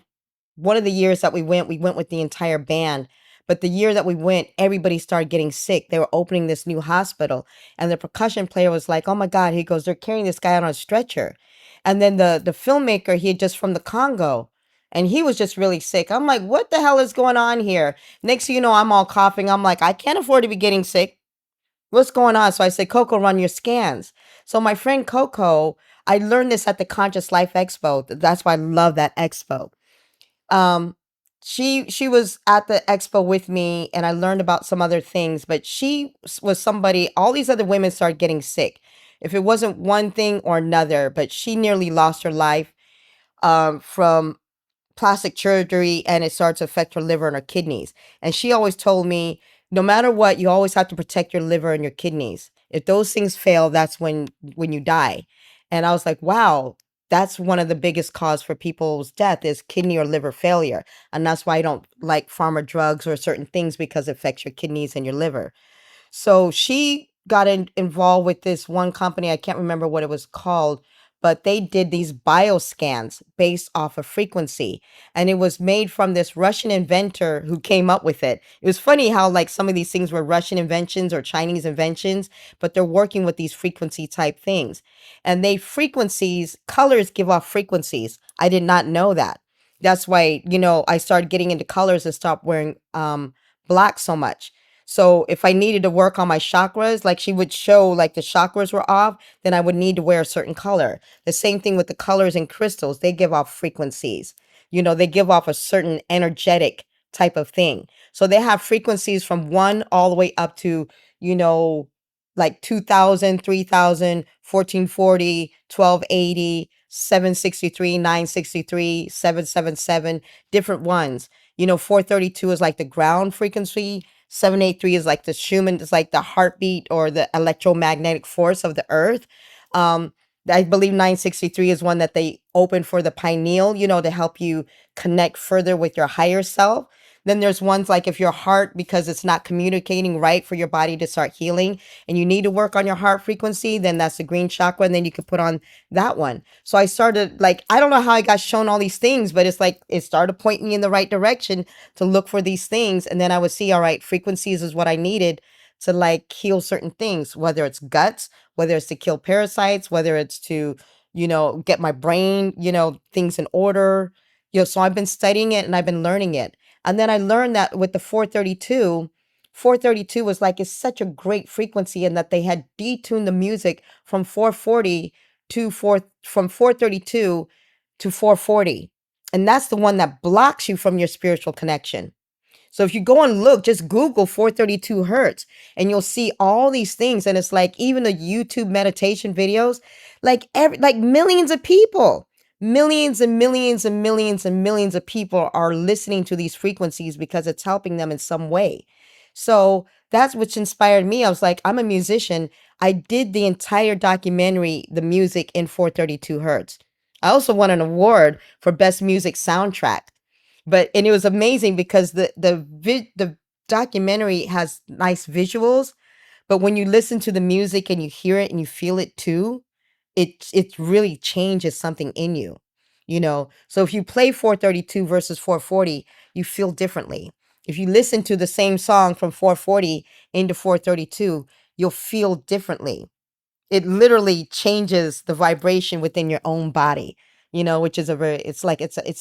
one of the years that we went with the entire band. But the year that we went, everybody started getting sick. They were opening this new hospital. And the percussion player was like, oh my God, he goes, they're carrying this guy out on a stretcher. And then the filmmaker, he had just from the Congo. And he was just really sick. I'm like, what the hell is going on here? Next thing you know, I'm all coughing. I'm like, I can't afford to be getting sick. What's going on? So I said, Coco, run your scans. So my friend Coco, I learned this at the Conscious Life Expo. That's why I love that expo. um she was at the expo with me, and I learned about some other things, but was somebody, all these other women started getting sick, if it wasn't one thing or another, but she nearly lost her life from plastic surgery, and it started to affect her liver and her kidneys. And she always told me, no matter what, you always have to protect your liver and your kidneys. If those things fail, that's when you die. And I was like, wow, that's one of the biggest cause for people's death is kidney or liver failure. And that's why I don't like pharma drugs or certain things, because it affects your kidneys and your liver. So she got involved with this one company. I can't remember what it was called, but they did these bioscans based off of frequency. And it was made from this Russian inventor who came up with it. It was funny how, like, some of these things were Russian inventions or Chinese inventions, but they're working with these frequency type things. And colors give off frequencies. I did not know that. That's why, I started getting into colors and stopped wearing black so much. So if I needed to work on my chakras, like she would show like the chakras were off, then I would need to wear a certain color. The same thing with the colors in crystals. They give off frequencies. They give off a certain energetic type of thing. So they have frequencies from 1 all the way up to, you know, like 2000, 3000, 1440, 1280, 763, 963, 777, different ones. 432 is like the ground frequency. 783 is like the Schumann, it's like the heartbeat or the electromagnetic force of the earth. Um, I believe 963 is one that they open for the pineal, to help you connect further with your higher self. Then there's ones like if your heart, because it's not communicating right for your body to start healing, and you need to work on your heart frequency, then that's the green chakra, and then you can put on that one. So I started, like, I don't know how I got shown all these things, but it's like it started pointing me in the right direction to look for these things. And then I would see, all right, frequencies is what I needed to like heal certain things, whether it's guts, whether it's to kill parasites, whether it's to, get my brain, things in order. So I've been studying it and I've been learning it. And then I learned that with the 432 was like, it's such a great frequency, and that they had detuned the music from 440 from 432 to 440. And that's the one that blocks you from your spiritual connection. So if you go and look, just Google 432 hertz, and you'll see all these things. And it's like even the YouTube meditation videos, like millions of people, millions and millions and millions and millions of people are listening to these frequencies because it's helping them in some way. So that's what inspired me. I was like, I'm a musician. I did the entire documentary, the music in 432 hertz. I also won an award for best music soundtrack. And it was amazing because the documentary has nice visuals, but when you listen to the music and you hear it and you feel it too, it really changes something in you, you know. So if you play 432 versus 440, you feel differently. If you listen to the same song from 440 into 432, you'll feel differently. It literally changes the vibration within your own body, you know, which is a very, it's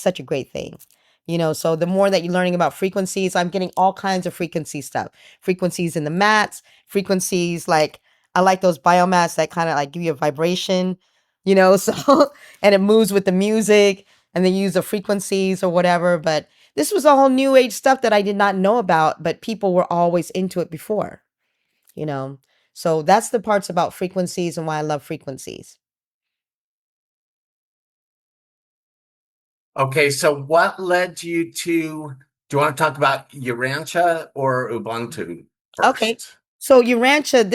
such a great thing, you know. So the more that you're learning about frequencies, I'm getting all kinds of frequency stuff, frequencies in the mats, frequencies like, I like those biomats that kind of like give you a vibration, you know. So and it moves with the music, and they use the frequencies or whatever. But this was all new age stuff that I did not know about, but people were always into it before, you know. So that's the parts about frequencies and why I love frequencies. Okay, so what led you to, do you want to talk about Urantia or Ubuntu Okay. first? So Urantia,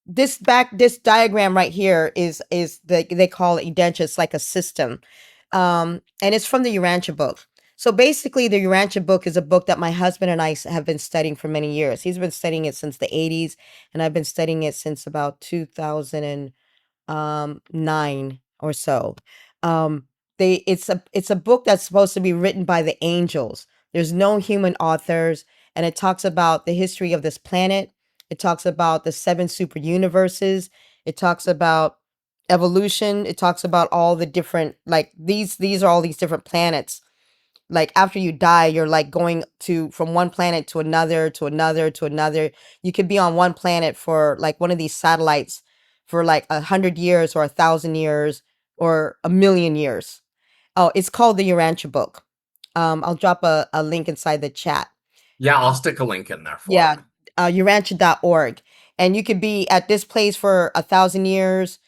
this diagram right here is they call it Udentia. It's like a system. And it's from the Urantia book. So basically the Urantia book is a book that my husband and I have been studying for many years. He's been studying it since the 80s, and I've been studying it since about 2000 9 or so. Um, it's a book that's supposed to be written by the angels. There's no human authors, and it talks about the history of this planet. It talks about the seven super universes. It talks about evolution. It talks about all the different, like, these are all these different planets. Like after you die, you're like going to from one planet to another, to another, to another. You could be on one planet for like one of these satellites for like 100 years or 1,000 years or 1,000,000 years. Oh, it's called the Urantia book. I'll drop a link inside the chat. Yeah, I'll stick a link in there for Yeah, it. urantia.org. And you could be at this place for 1,000 years,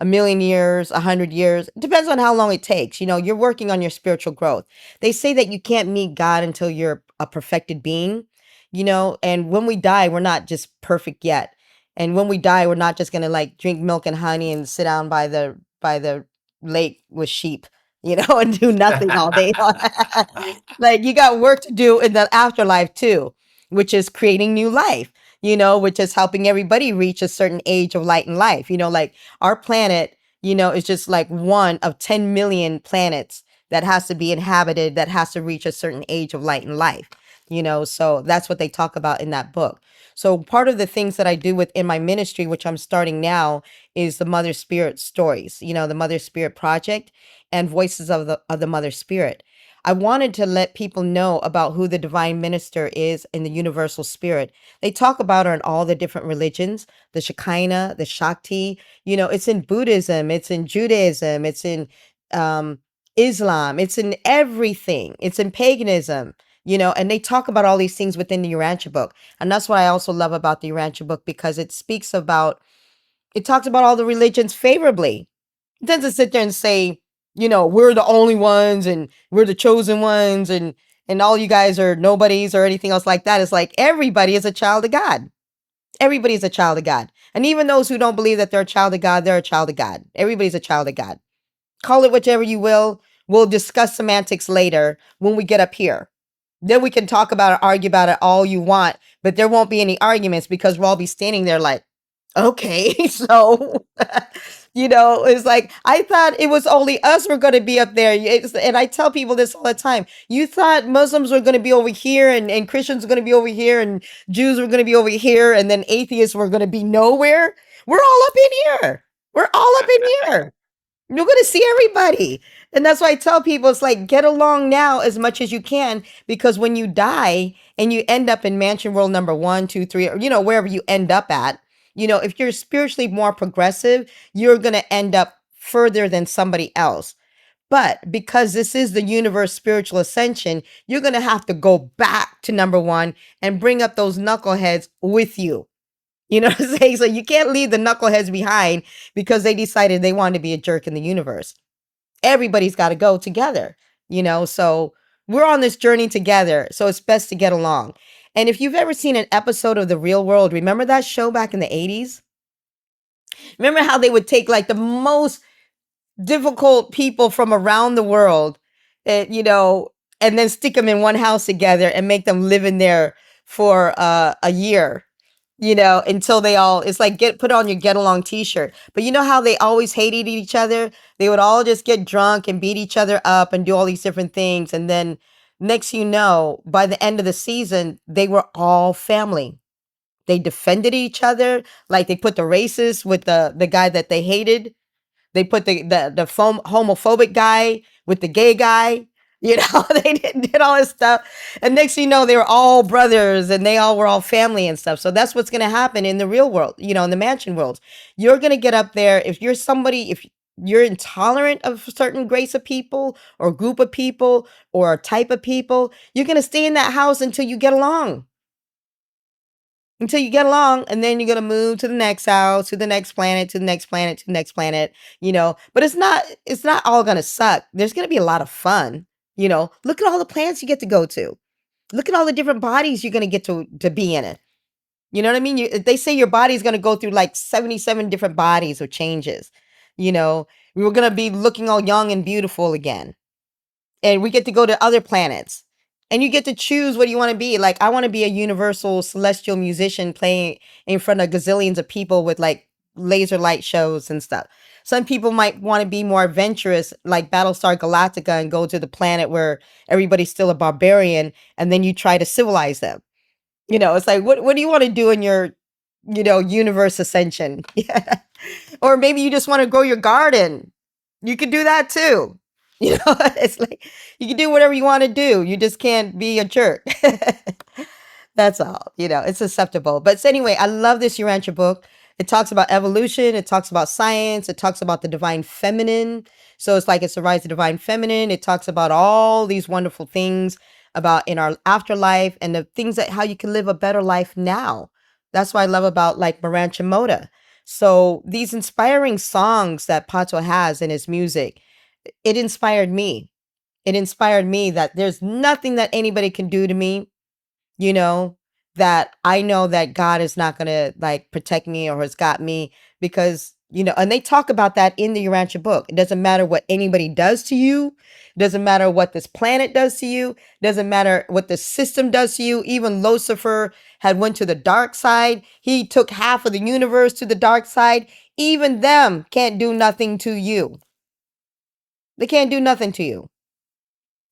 1,000,000 years, 100 years. It depends on how long it takes. You know, you're working on your spiritual growth. They say that you can't meet God until you're a perfected being, you know, and when we die, we're not just perfect yet. And when we die, we're not just gonna like drink milk and honey and sit down by the lake with sheep, you know, and do nothing all day long. Like you got work to do in the afterlife too, which is creating new life, you know, which is helping everybody reach a certain age of light in life. You know, like our planet, you know, is just like one of 10 million planets that has to be inhabited, that has to reach a certain age of light in life, you know. So that's what they talk about in that book. So part of the things that I do within my ministry, which I'm starting now, is the Mother Spirit stories, you know, the Mother Spirit Project and Voices of the Mother Spirit. I wanted to let people know about who the divine minister is in the universal spirit. They talk about her in all the different religions, the Shekinah, the Shakti. You know, it's in Buddhism, it's in Judaism, it's in um, Islam, it's in everything, it's in paganism. You know, and they talk about all these things within the Urantia book. And that's what I also love about the Urantia book, because it talks about all the religions favorably. It doesn't sit there and say, you know, we're the only ones and we're the chosen ones, and all you guys are nobodies or anything else like that. It's like everybody is a child of God. Everybody is a child of God. And even those who don't believe that they're a child of God, they're a child of God. Everybody's a child of God. Call it whichever you will. We'll discuss semantics later when we get up here. Then we can talk about it, argue about it all you want, but there won't be any arguments because we'll all be standing there like, okay, so you know, it's like I thought it was only us were going to be up there. And I tell people this all the time. You thought Muslims were going to be over here, and Christians were going to be over here, and Jews were going to be over here, and then atheists were going to be nowhere. We're all up in here. We're all up in here. You're going to see everybody. And that's why I tell people it's like get along now as much as you can, because when you die and you end up in mansion world number 1, 2, 3, or, you know, wherever you end up at, you know, if you're spiritually more progressive, you're going to end up further than somebody else. But because this is the universe spiritual ascension, you're going to have to go back to number one and bring up those knuckleheads with you. You know what I'm saying? So you can't leave the knuckleheads behind because they decided they wanted to be a jerk in the universe. everybody's got to go together, so we're on this journey together. So it's best to get along. And if you've ever seen an episode of The Real World, remember that show back in the 80s? Remember how they would take like the most difficult people from around the world, and then stick them in one house together and make them live in there for a year, until they all, it's like put on your get along t-shirt. But you know how they always hated each other? They would all just get drunk and beat each other up and do all these different things. And then next, by the end of the season, they were all family. They defended each other. Like they put the racist with the guy that they hated. They put the homophobic guy with the gay guy. They did all this stuff. And next thing you know, they were all brothers and they all were all family and stuff. So that's what's going to happen in the real world, in the mansion world. You're going to get up there. If you're intolerant of a certain race of people or group of people or a type of people, you're going to stay in that house until you get along. And then you're going to move to the next house, to the next planet, to the next planet, to the next planet, but it's not all going to suck. There's going to be a lot of fun. Look at all the planets you get to go to. Look at all the different bodies you're going to get to be in it. You know what I mean? They say your body is going to go through like 77 different bodies or changes. We were going to be looking all young and beautiful again. And we get to go to other planets. And you get to choose what you want to be. Like, I want to be a universal celestial musician playing in front of gazillions of people with like laser light shows and stuff. Some people might want to be more adventurous, like Battlestar Galactica, and go to the planet where everybody's still a barbarian, and then you try to civilize them. It's like, what do you want to do in your, universe ascension? Yeah. Or maybe you just want to grow your garden. You could do that too. It's like you can do whatever you want to do. You just can't be a jerk. That's all. It's acceptable. But anyway, I love this Urantia book. It talks about evolution. It talks about science. It talks about the divine feminine. So it's like it's the rise of the divine feminine. It talks about all these wonderful things about in our afterlife and the things that how you can live a better life now. That's what I love about like Urantia Moda. So these inspiring songs that Pato has in his music, it inspired me. It inspired me that there's nothing that anybody can do to me, that I know that God is not going to like protect me or has got me because, and they talk about that in the Urantia book. It doesn't matter what anybody does to you. It doesn't matter what this planet does to you. It doesn't matter what the system does to you. Even Lucifer had went to the dark side. He took half of the universe to the dark side. Even them can't do nothing to you. They can't do nothing to you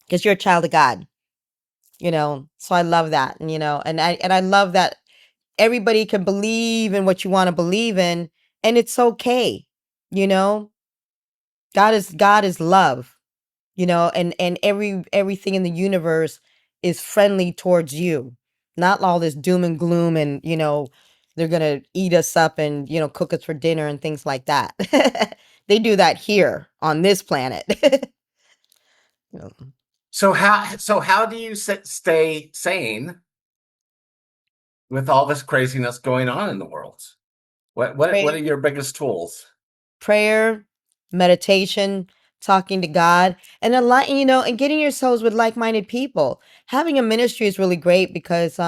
because you're a child of God, So I love that, and I love that everybody can believe in what you want to believe in, and it's okay, God is love, and everything in the universe is friendly towards you, not all this doom and gloom, and they're gonna eat us up and cook us for dinner and things like that. They do that here on this planet. So how do you stay sane with all this craziness going on in the world? What are your biggest tools? Prayer, meditation, talking to God, and a lot, and getting yourselves with like-minded people. Having a ministry is really great because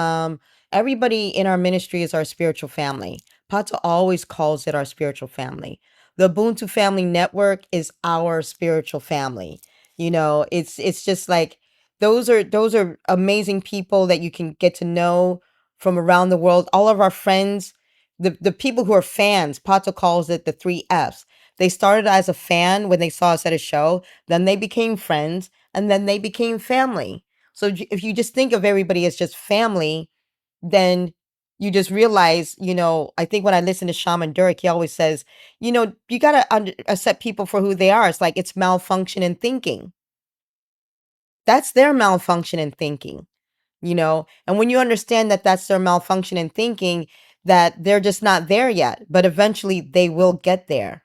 everybody in our ministry is our spiritual family. Pato always calls it our spiritual family. The Ubuntu Family Network is our spiritual family. It's just like those are amazing people that you can get to know from around the world. All of our friends, the people who are fans, Pato calls it the 3 Fs. They started as a fan when they saw us at a show, then they became friends, and then they became family. So if you just think of everybody as just family, then you just realize, I think when I listen to Shaman Durek, he always says, you got to accept people for who they are. It's like it's malfunction in thinking. That's their malfunction in thinking, and when you understand that that's their malfunction in thinking, that they're just not there yet, but eventually they will get there.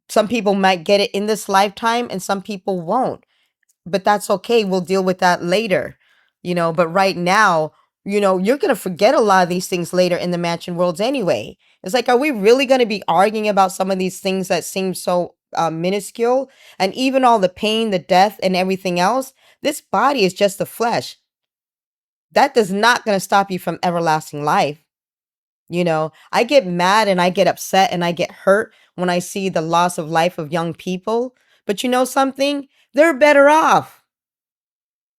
Some people might get it in this lifetime and some people won't, but that's okay. We'll deal with that later, but right now, you're going to forget a lot of these things later in the mansion worlds anyway. It's like, are we really going to be arguing about some of these things that seem so minuscule, and even all the pain, the death, and everything else, this body is just the flesh. That does not going to stop you from everlasting life. I get mad and I get upset and I get hurt when I see the loss of life of young people. But you know something? They're better off.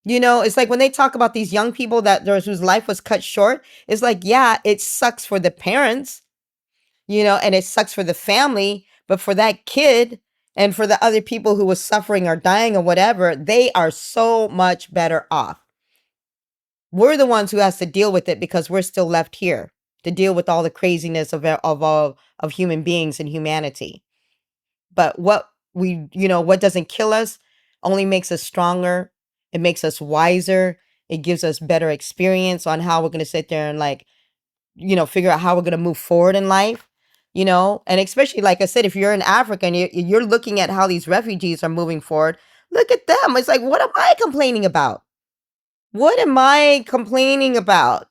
It's like when they talk about these young people whose life was cut short, it's like, yeah, it sucks for the parents, and it sucks for the family, but for that kid and for the other people who was suffering or dying or whatever, they are so much better off. We're the ones who has to deal with it because we're still left here to deal with all the craziness of human beings and humanity. But what doesn't kill us only makes us stronger. It makes us wiser. It gives us better experience on how we're going to sit there and figure out how we're going to move forward in life. And especially, like I said, if you're in Africa and you're looking at how these refugees are moving forward, look at them. It's like, what am I complaining about? What am I complaining about?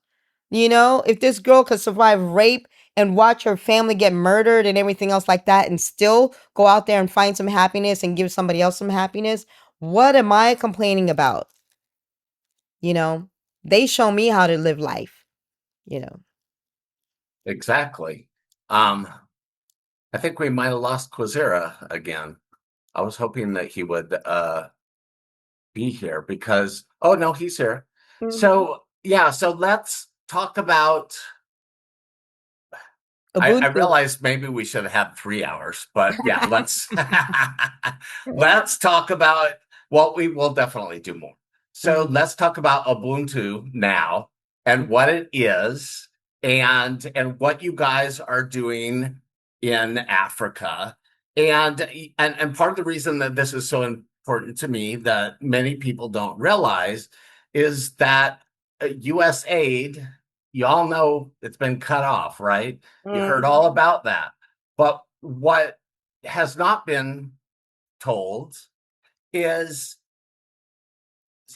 If this girl could survive rape and watch her family get murdered and everything else like that and still go out there and find some happiness and give somebody else some happiness, what am I complaining about? They show me how to live life, you know. Exactly. I think we might have lost Quazera again. I was hoping that he would be here because, oh no, he's here. So yeah, so let's talk about, I Ubuntu. realized maybe we should have had 3 hours, but yeah, let's talk about what we will definitely do more. So let's talk about Ubuntu now and what it is and what you guys are doing in Africa. And part of the reason that this is so important to me that many people don't realize is that US aid, you all know it's been cut off, right? You heard all about that. But what has not been told is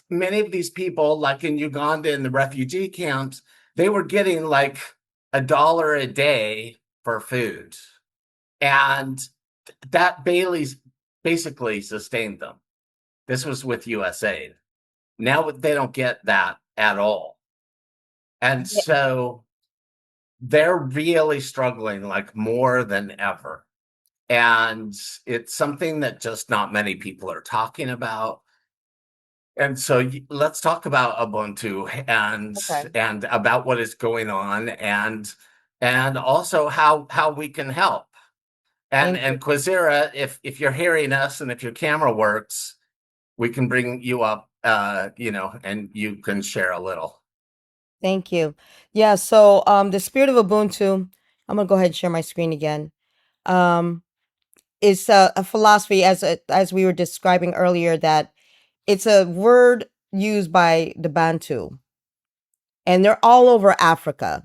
many of these people, like in Uganda in the refugee camps, they were getting like $1 a day for food. And that Bailey's basically sustained them. This was with USAID. Now they don't get that at all. And so they're really struggling like more than ever. And it's something that just not many people are talking about. And so let's talk about Ubuntu and about what is going on and also how we can help. And Quazera, if you're hearing us and if your camera works, we can bring you up, and you can share a little. Thank you. Yeah, so the spirit of Ubuntu, I'm gonna go ahead and share my screen again. Is a philosophy as we were describing earlier, that it's a word used by the Bantu, and they're all over Africa.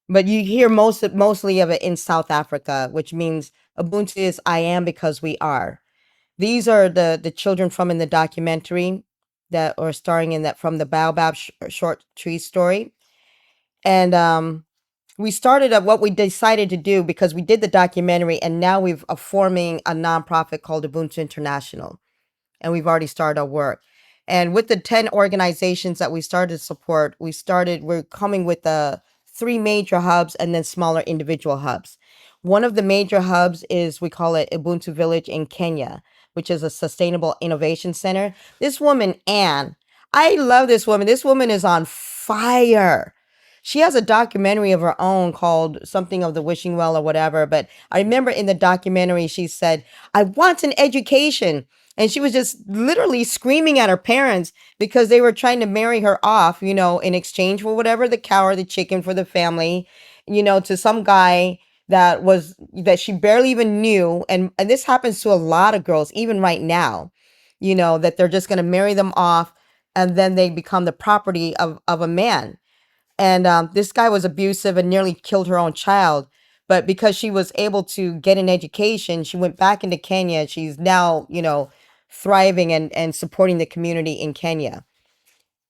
But you hear mostly of it in South Africa, which means Ubuntu is I am because we are. These are the children from in the documentary that are starring in that from the Baobab short tree story. And we started at what we decided to do because we did the documentary, and now we've forming a nonprofit called Ubuntu International, and we've already started our work. And with the 10 organizations that we started to support, we're coming with 3 major hubs and then smaller individual hubs. One of the major hubs is, we call it Ubuntu Village in Kenya, which is a sustainable innovation center. This woman, Anne, I love this woman. This woman is on fire. She has a documentary of her own called something of the wishing well or whatever. But I remember in the documentary, she said, I want an education. And she was just literally screaming at her parents because they were trying to marry her off, in exchange for whatever, the cow or the chicken for the family, to some guy that she barely even knew. And this happens to a lot of girls, even right now, that they're just going to marry them off and then they become the property of a man. And this guy was abusive and nearly killed her own child. But because she was able to get an education, she went back into Kenya. She's now, thriving and supporting the community in Kenya.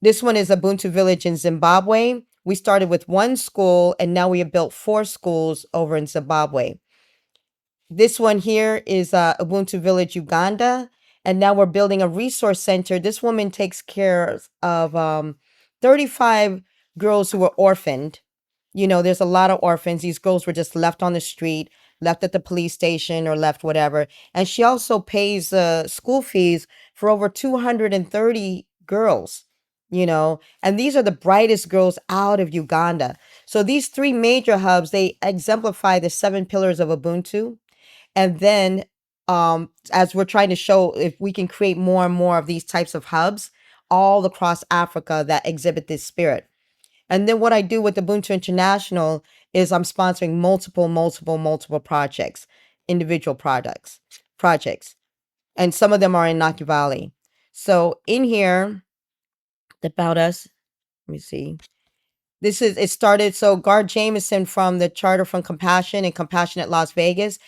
This one is Ubuntu Village in Zimbabwe. We started with 1 school, and now we have built 4 schools over in Zimbabwe. This one here is Ubuntu Village, Uganda. And now we're building a resource center. This woman takes care of 35 girls who were orphaned. You know, there's a lot of orphans. These girls were just left on the street, left at the police station, or left whatever. And she also pays school fees for over 230 girls, you know, and these are the brightest girls out of Uganda. So these three major hubs, they exemplify the 7 pillars of Ubuntu. And then as we're trying to show if we can create more and more of these types of hubs all across Africa that exhibit this spirit. And then what I do with Ubuntu International is I'm sponsoring multiple projects, individual projects. And some of them are in Naki Valley. So in here, about us, let me see. It started, so Gar Jameson from the Charter from Compassion and Compassionate Las Vegas,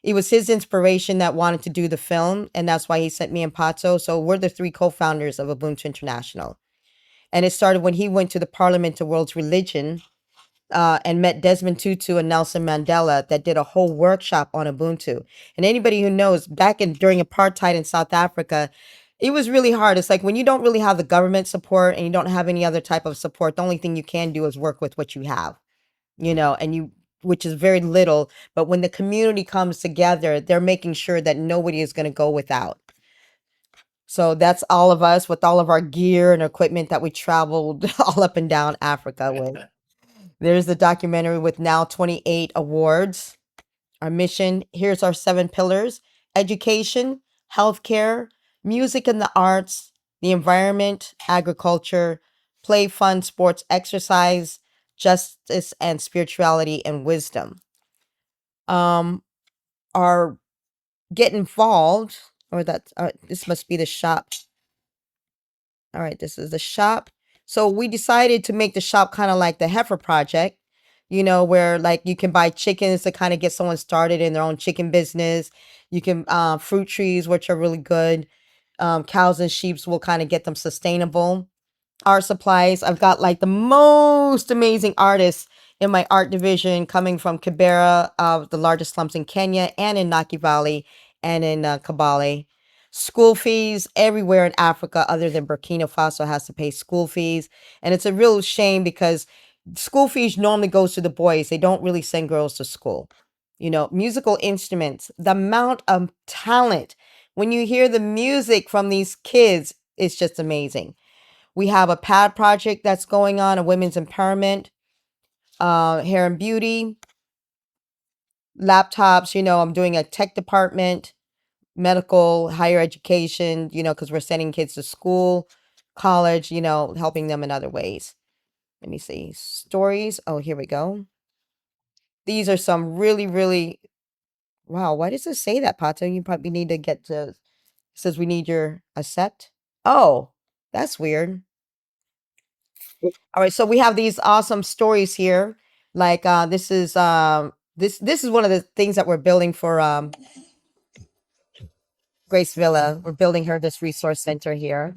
it was his inspiration that wanted to do the film, and that's why he sent me and Pato. So we're the 3 co-founders of Ubuntu International. And it started when he went to the Parliament of World's Religion and met Desmond Tutu and Nelson Mandela that did a whole workshop on Ubuntu. And anybody who knows, during apartheid in South Africa, it was really hard. It's like when you don't really have the government support and you don't have any other type of support, the only thing you can do is work with what you have, you know, which is very little. But when the community comes together, they're making sure that nobody is going to go without. So that's all of us with all of our gear and equipment that we traveled all up and down Africa with. There's the documentary with now 28 awards. Our mission, here's our 7 pillars: education, healthcare, music and the arts, the environment, agriculture, play, fun, sports, exercise, justice and spirituality and wisdom. Our get involved, or this must be the shop. All right, this is the shop. So we decided to make the shop kind of like the Heifer Project, you know, where like you can buy chickens to kind of get someone started in their own chicken business. You can fruit trees, which are really good. Cows and sheep will kind of get them sustainable. Art supplies. I've got like the most amazing artists in my art division coming from Kibera, the largest slums in Kenya, and in Naki Valley and in Kabale. School fees everywhere in Africa other than Burkina Faso has to pay school fees. And it's a real shame because school fees normally goes to the boys. They don't really send girls to school. You know, musical instruments, the amount of talent. When you hear the music from these kids, it's just amazing. We have a pad project that's going on, a women's empowerment, hair and beauty, laptops. You know, I'm doing a tech department, medical, higher education, you know, because we're sending kids to school, college, you know, helping them in other ways. Let me see. Stories. Oh, here we go. These are some really, really, wow. Why does it say that, Pato? You probably need to get to, it says we need your accept. Oh, that's weird. All right, so we have these awesome stories here. Like this is this is one of the things that we're building for Grace Villa. We're building her this resource center here.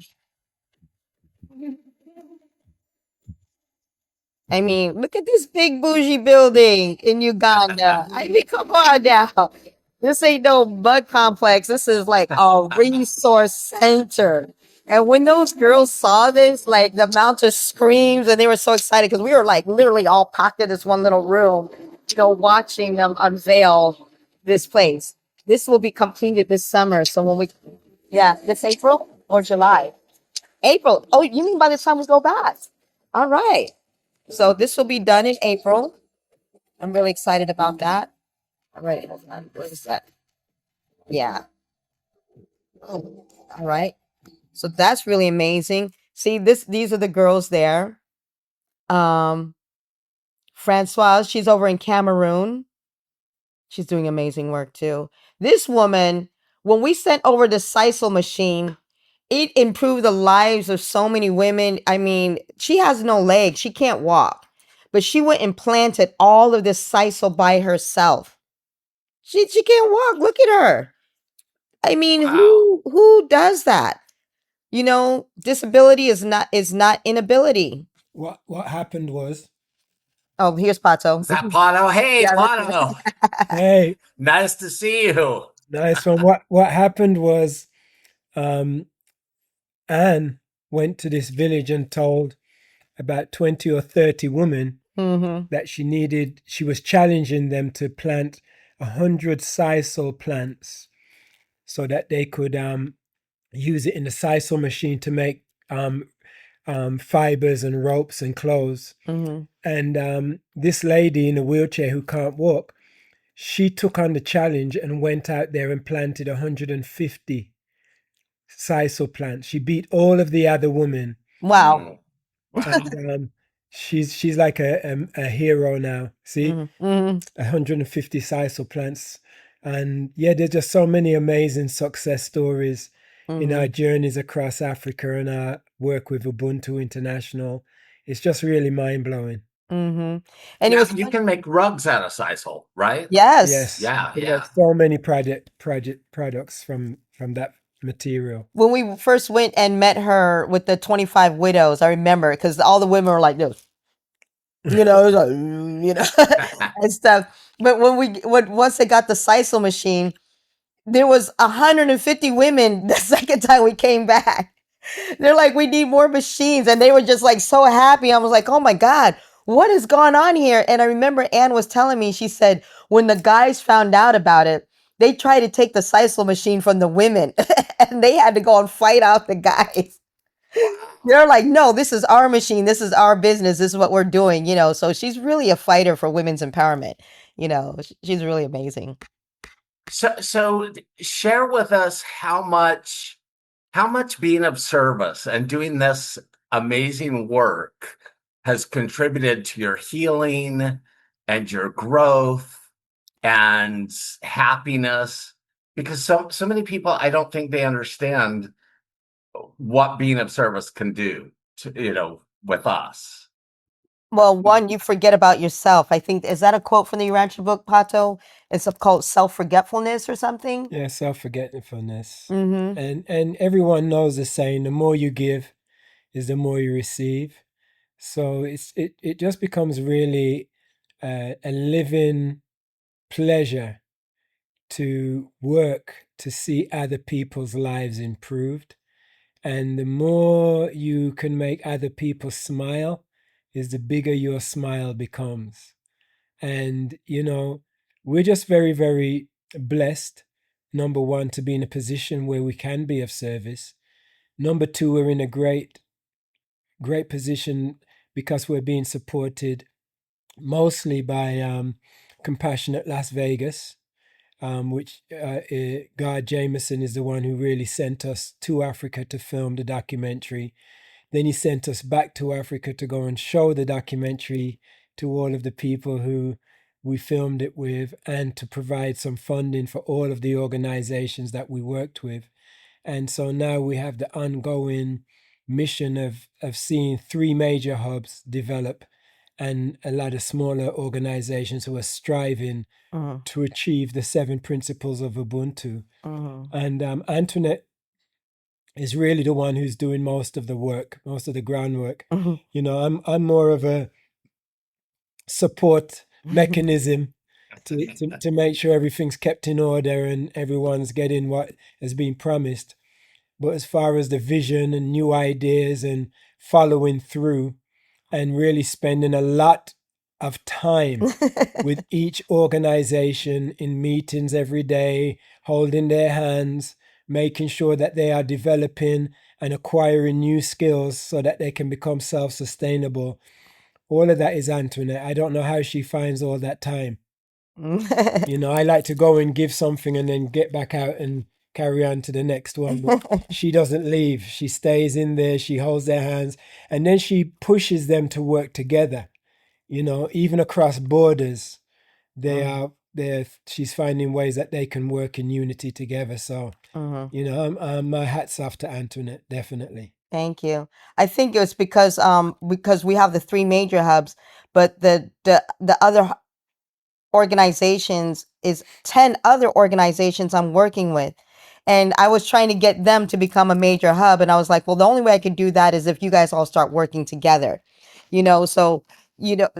I mean, look at this big bougie building in Uganda. I mean, come on now. This ain't no mud complex. This is like a resource center. And when those girls saw this, like the amount of screams, and they were so excited because we were like literally all packed in this one little room, you know, watching them unveil this place. This will be completed this summer. So yeah, this April or July? April. Oh, you mean by the time we go back? All right. So this will be done in April. I'm really excited about that. All right, hold on. What is that? Yeah. Oh, all right. So that's really amazing. See, these are the girls there. Um, Francoise, she's over in Cameroon. She's doing amazing work too. This woman, when we sent over the sisal machine, it improved the lives of so many women. I mean, she has no legs. She can't walk. But she went and planted all of this sisal by herself. She can't walk. Look at her. I mean, Wow. who does that? You know, disability is not inability. What happened was Oh, here's Pato. Is that Pato? Hey, Yeah. Pato. Hey, Nice to see you. nice one. What happened was um, Anne went to this village and told about 20 or 30 women Mm-hmm. that she was challenging them to plant 100 sisal plants so that they could use it in the sisal machine to make fibers and ropes and clothes. Mm-hmm. And this lady in a wheelchair who can't walk, she took on the challenge and went out there and planted 150 sisal plants. She beat all of the other women, Wow. and she's like a hero now. See, Mm-hmm. Mm-hmm. 150 sisal plants, and yeah, there's just so many amazing success stories in our Mm-hmm. journeys across Africa and our work with Ubuntu International. It's just really mind blowing. Mm-hmm. And it Now, was you can make rugs out of sisal, right? yes. Yes, Yeah, we yeah. have so many products from that material. When we first went and met her with the 25 widows, I remember because all the women were like this, it was like, and stuff. But once they got the sisal machine, there was 150 women the second time we came back. They're like, we need more machines. And they were just like so happy. I was like, oh my God, what is going on here? And I remember Anne was telling me, she said, when the guys found out about it, they tried to take the sisal machine from the women and they had to go and fight out the guys. They're like, no, this is our machine. This is our business. This is what we're doing, So she's really a fighter for women's empowerment. She's really amazing. So share with us how much being of service and doing this amazing work has contributed to your healing and your growth and happiness, because so many people, I don't think they understand what being of service can do to, with us. Well, one, you forget about yourself. I think, is that a quote from the Urantia book, Pato? It's called self-forgetfulness or something. Yeah, self-forgetfulness. Mm-hmm. And everyone knows the saying, the more you give is the more you receive. So it just becomes really a living pleasure to work to see other people's lives improved. And the more you can make other people smile, is the bigger your smile becomes. And, we're just very, very blessed, number one, to be in a position where we can be of service. Number two, we're in a great, great position because we're being supported mostly by Compassionate Las Vegas, which God Jameson is the one who really sent us to Africa to film the documentary. Then he sent us back to Africa to go and show the documentary to all of the people who we filmed it with, and to provide some funding for all of the organizations that we worked with. And so now we have the ongoing mission of seeing 3 major hubs develop and a lot of smaller organizations who are striving Mm-hmm. to achieve the 7 principles of Ubuntu. Mm-hmm. And Antoinette is really the one who's doing most of the work, most of the groundwork. Mm-hmm. I'm more of a support mechanism to make sure everything's kept in order and everyone's getting what has been promised. But as far as the vision and new ideas and following through and really spending a lot of time with each organization in meetings every day, holding their hands, making sure that they are developing and acquiring new skills so that they can become self-sustainable. All of that is Antoinette. I don't know how she finds all that time. I like to go and give something and then get back out and carry on to the next one. But she doesn't leave. She stays in there. She holds their hands, and then she pushes them to work together. Even across borders, she's finding ways that they can work in unity together. So, my hat's off to Antoinette, definitely. Thank you. I think it was because we have the 3 major hubs, but the other organizations is 10 other organizations I'm working with. And I was trying to get them to become a major hub. And I was like, well, the only way I could do that is if you guys all start working together, so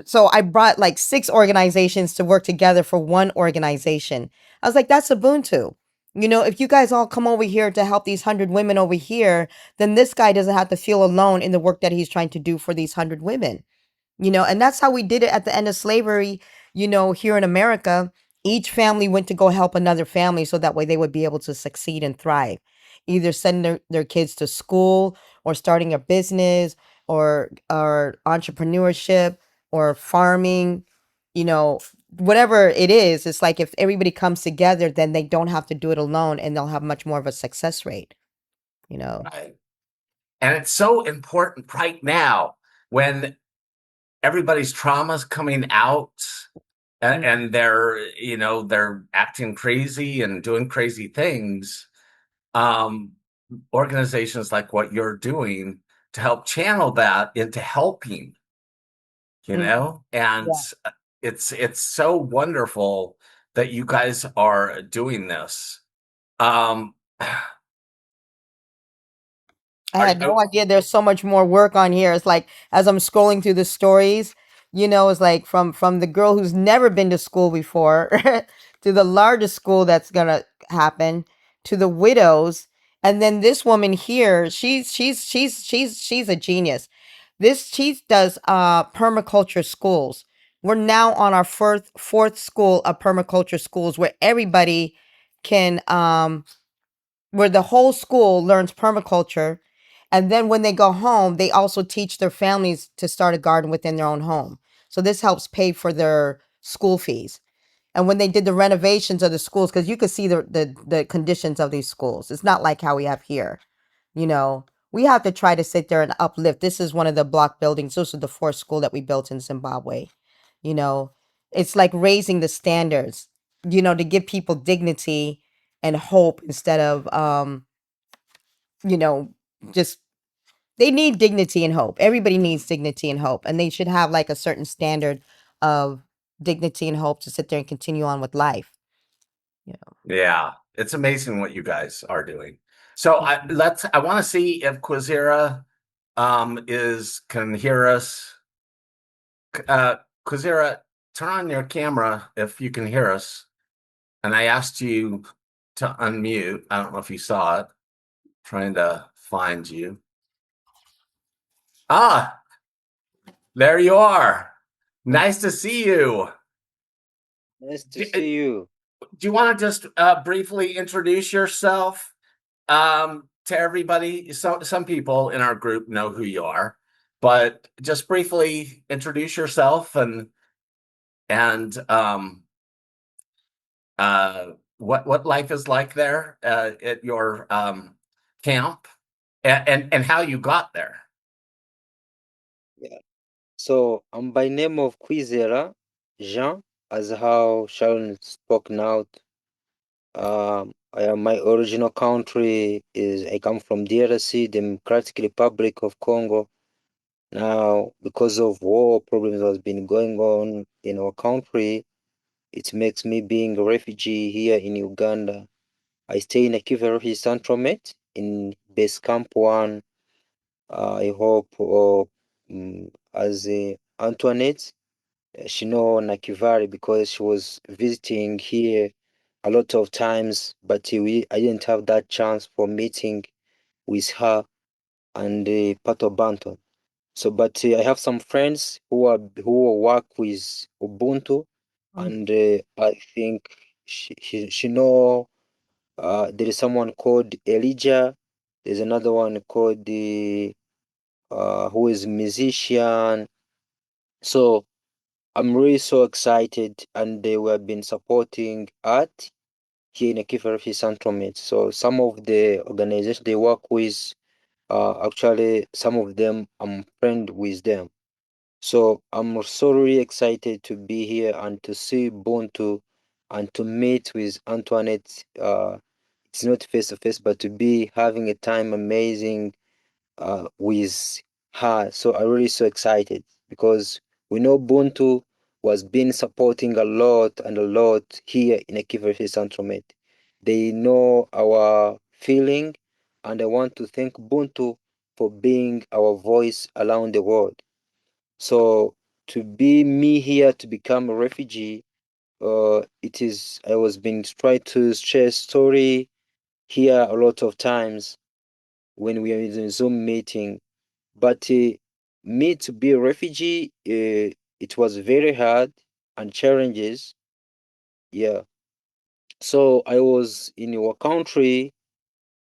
So I brought like 6 organizations to work together for one organization. I was like, that's Ubuntu. If you guys all come over here to help these 100 women over here, then this guy doesn't have to feel alone in the work that he's trying to do for these 100 women. And that's how we did it at the end of slavery, here in America. Each family went to go help another family so that way they would be able to succeed and thrive, either sending their kids to school or starting a business or entrepreneurship or farming, whatever it is. It's like if everybody comes together, then they don't have to do it alone and they'll have much more of a success rate, Right. And it's so important right now when everybody's trauma's coming out and they're acting crazy and doing crazy things. Organizations like what you're doing to help channel that into helping, and Yeah. it's so wonderful that you guys are doing this. Um, I had no idea there's so much more work on here. It's like as I'm scrolling through the stories, it's like from the girl who's never been to school before to the largest school that's gonna happen to the widows, and then this woman here, she's a genius. This She does permaculture schools. We're now on our fourth school of permaculture schools where everybody can where the whole school learns permaculture. And then when they go home, they also teach their families to start a garden within their own home. So this helps pay for their school fees. And when they did the renovations of the schools, because you could see the conditions of these schools, it's not like how we have here. We have to try to sit there and uplift. This is one of the block buildings. This is the 4th school that we built in Zimbabwe. You know, it's like raising the standards, to give people dignity and hope instead of, you know, just they need dignity and hope. Everybody needs dignity and hope, and they should have like a certain standard of dignity and hope to sit there and continue on with life. Yeah, it's amazing what you guys are doing. So I want to see if Quizera can hear us. Quizera, turn on your camera if you can hear us. And I asked you to unmute. I don't know if you saw it. Trying to find you. Ah, there you are. Nice to see you. Nice to see you. Do you want to just briefly introduce yourself to everybody? Some people in our group know who you are, but just briefly introduce yourself and what life is like there at your camp and how you got there. Yeah. So I'm by name of Quizera Jean, as how Sharon spoke now. My original country is I come from DRC, Democratic Republic of Congo. Now, because of war problems that's been going on in our country, it makes me being a refugee here in Uganda. I stay in a Kivu refugee centralment in base camp 1. I hope as Antoinette, she know Nakivari because she was visiting here a lot of times, but I didn't have that chance for meeting with her and Pato Banton. So, but I have some friends who work with Ubuntu, and I think she know there is someone called Elijah. There's another one called who is musician. So I'm really so excited, and they have been supporting art here in the Kivu Centromet. So some of the organizations they work with, actually some of them I'm friend with them. So I'm so really excited to be here and to see Ubuntu and to meet with Antoinette. It's not face to face, but to be having a time amazing with her. So I'm really so excited because we know Ubuntu was been supporting a lot and a lot here in Ekiva Centromet. They know our feeling, and I want to thank Ubuntu for being our voice around the world. So to be me here to become a refugee, I was being tried to share story here a lot of times when we are in a Zoom meeting. But me to be a refugee, it was very hard and challenges. Yeah. So I was in your country,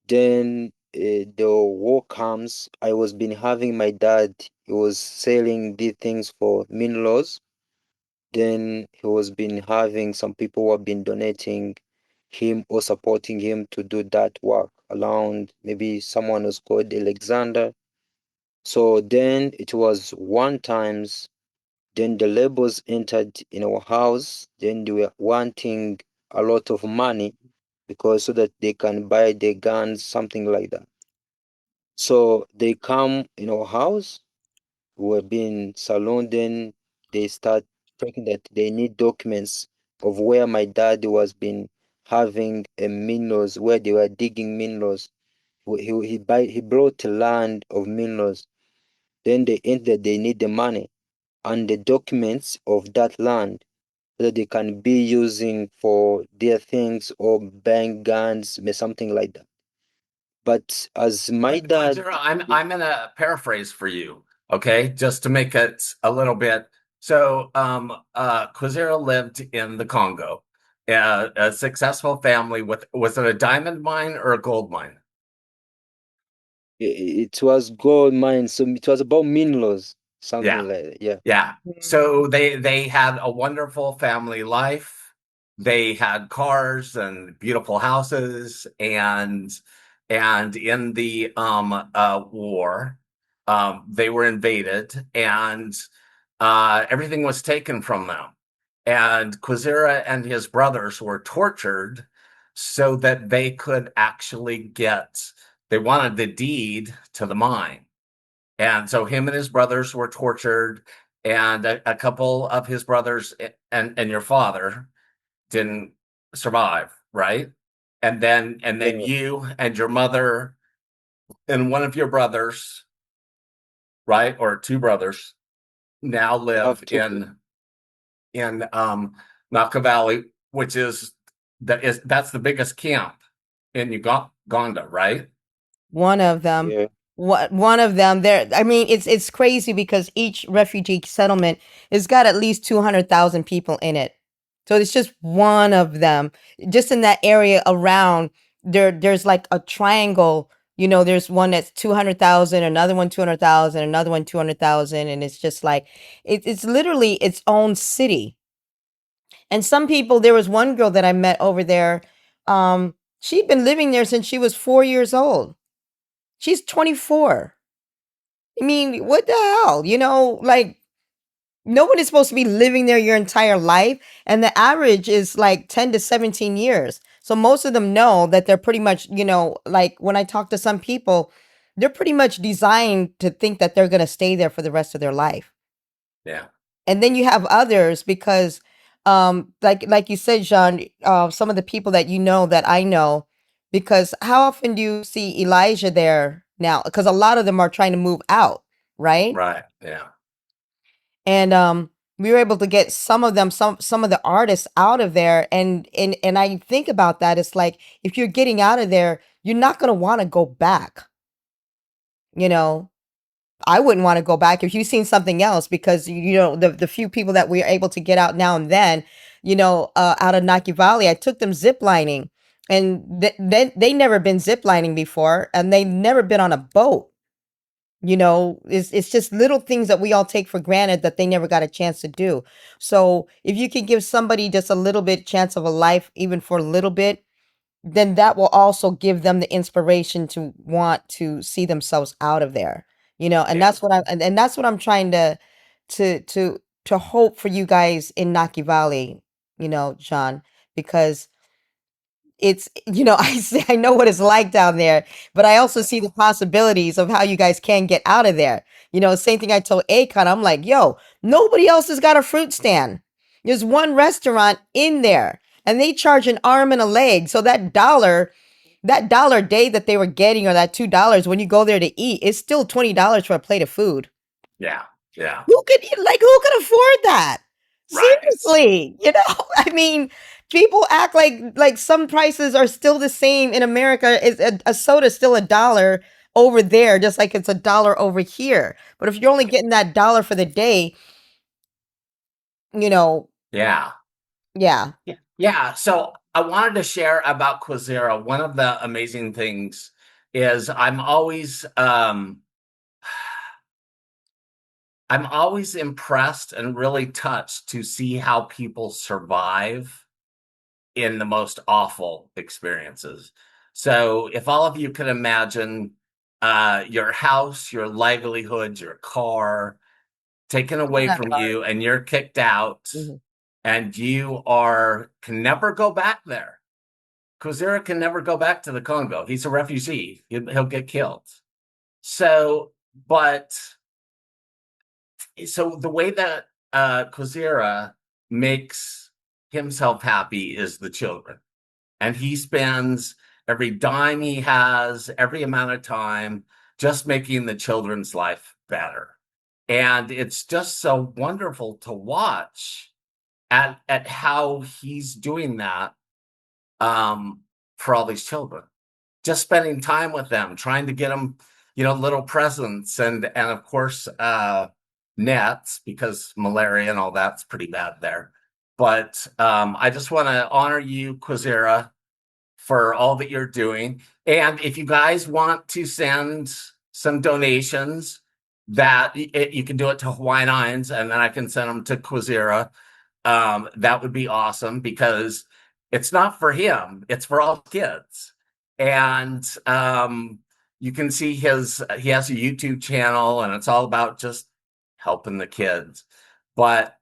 then the war comes. I was been having my dad, he was selling these things for minerals. Then he was been having some people who have been donating him or supporting him to do that work around. Maybe someone was called Alexander. So then it was one times, then the labels entered in our house, then they were wanting a lot of money because so that they can buy their guns, something like that. So they come in our house, we were being saloon, then they start talking that they need documents of where my dad was been having a minerals, where they were digging minerals. He brought land of minerals. Then they entered, they need the money and the documents of that land that they can be using for their things or buying guns, something like that. But as my dad, I'm gonna paraphrase for you, okay, just to make it a little bit. So, Quizera lived in the Congo, a successful family with, was it a diamond mine or a gold mine? it was gold mine, so it was about minerals, something Yeah. like that. Yeah. Yeah. So they had a wonderful family life. They had cars and beautiful houses, and in the war, they were invaded, and everything was taken from them. And Quizera and his brothers were tortured so that they could actually they wanted the deed to the mine. And so him and his brothers were tortured, and a couple of his brothers and your father didn't survive, right? And then Yeah. you and your mother and one of your brothers, right, or two brothers, now I live have two. in Naka Valley, which is that's the biggest camp in Uganda, right? One of them. Yeah. One of them there. I mean, it's crazy because each refugee settlement has got at least 200,000 people in it. So it's just one of them. Just in that area around there's like a triangle. You know, there's one that's 200,000, another one 200,000, another one 200,000, and it's just like it's literally its own city. And some people, there was one girl that I met over there. She'd been living there since she was 4 years old. She's 24. I mean, what the hell? You know, like no one is supposed to be living there your entire life. And the average is like 10 to 17 years. So most of them know that they're pretty much, you know, like when I talk to some people, they're pretty much designed to think that they're going to stay there for the rest of their life. Yeah. And then you have others because like you said, Jean, some of the people that you know that I know, because how often do you see Elijah there now? Because a lot of them are trying to move out, right? Right. Yeah. And we were able to get some of them, some of the artists out of there. And I think about that, it's like if you're getting out of there, you're not gonna want to go back, you know. I wouldn't want to go back if you've seen something else because you know the few people that we are able to get out now and then, you know, out of Naki Valley, I took them zip lining, and they never been zip lining before, and they never been on a boat. You know, it's just little things that we all take for granted that they never got a chance to do. So if you can give somebody just a little bit chance of a life, even for a little bit, then that will also give them the inspiration to want to see themselves out of there, you know. And Yeah. that's what and that's what I'm trying to to to hope for you guys in Naki Valley, you know, John, because it's, you know, I know what it's like down there, but I also see the possibilities of how you guys can get out of there. You know, same thing I told Akon. I'm like, yo, nobody else has got a fruit stand. There's one restaurant in there and they charge an arm and a leg. So that dollar a day that they were getting, or that $2 when you go there to eat, it's still $20 for a plate of food. Yeah. Yeah. Who could afford that? Right. Seriously, I mean, people act like some prices are still the same in America. Is a soda still $1 over there, just like it's $1 over here? But if you're only getting that dollar for the day, Yeah. yeah. Yeah. So I wanted to share about Quizera. One of the amazing things is I'm always impressed and really touched to see how people survive in the most awful experiences. So if all of you could imagine your house, your livelihood, your car taken away from you, and you're kicked out, Mhm. and you can never go back there. Quizera can never go back to the Congo. He's a refugee. He'll get killed. So, the way that Quizera makes himself happy is the children. And he spends every dime he has, every amount of time, just making the children's life better. And it's just so wonderful to watch at how he's doing that for all these children. Just spending time with them, trying to get them, little presents and of course nets, because malaria and all that's pretty bad there. But I just want to honor you, Quizera, for all that you're doing. And if you guys want to send some donations, that you can do it to Hawaiian IANDS, and then I can send them to Quizera. That would be awesome, because it's not for him, it's for all kids. And you can see he has a YouTube channel, and it's all about just helping the kids. But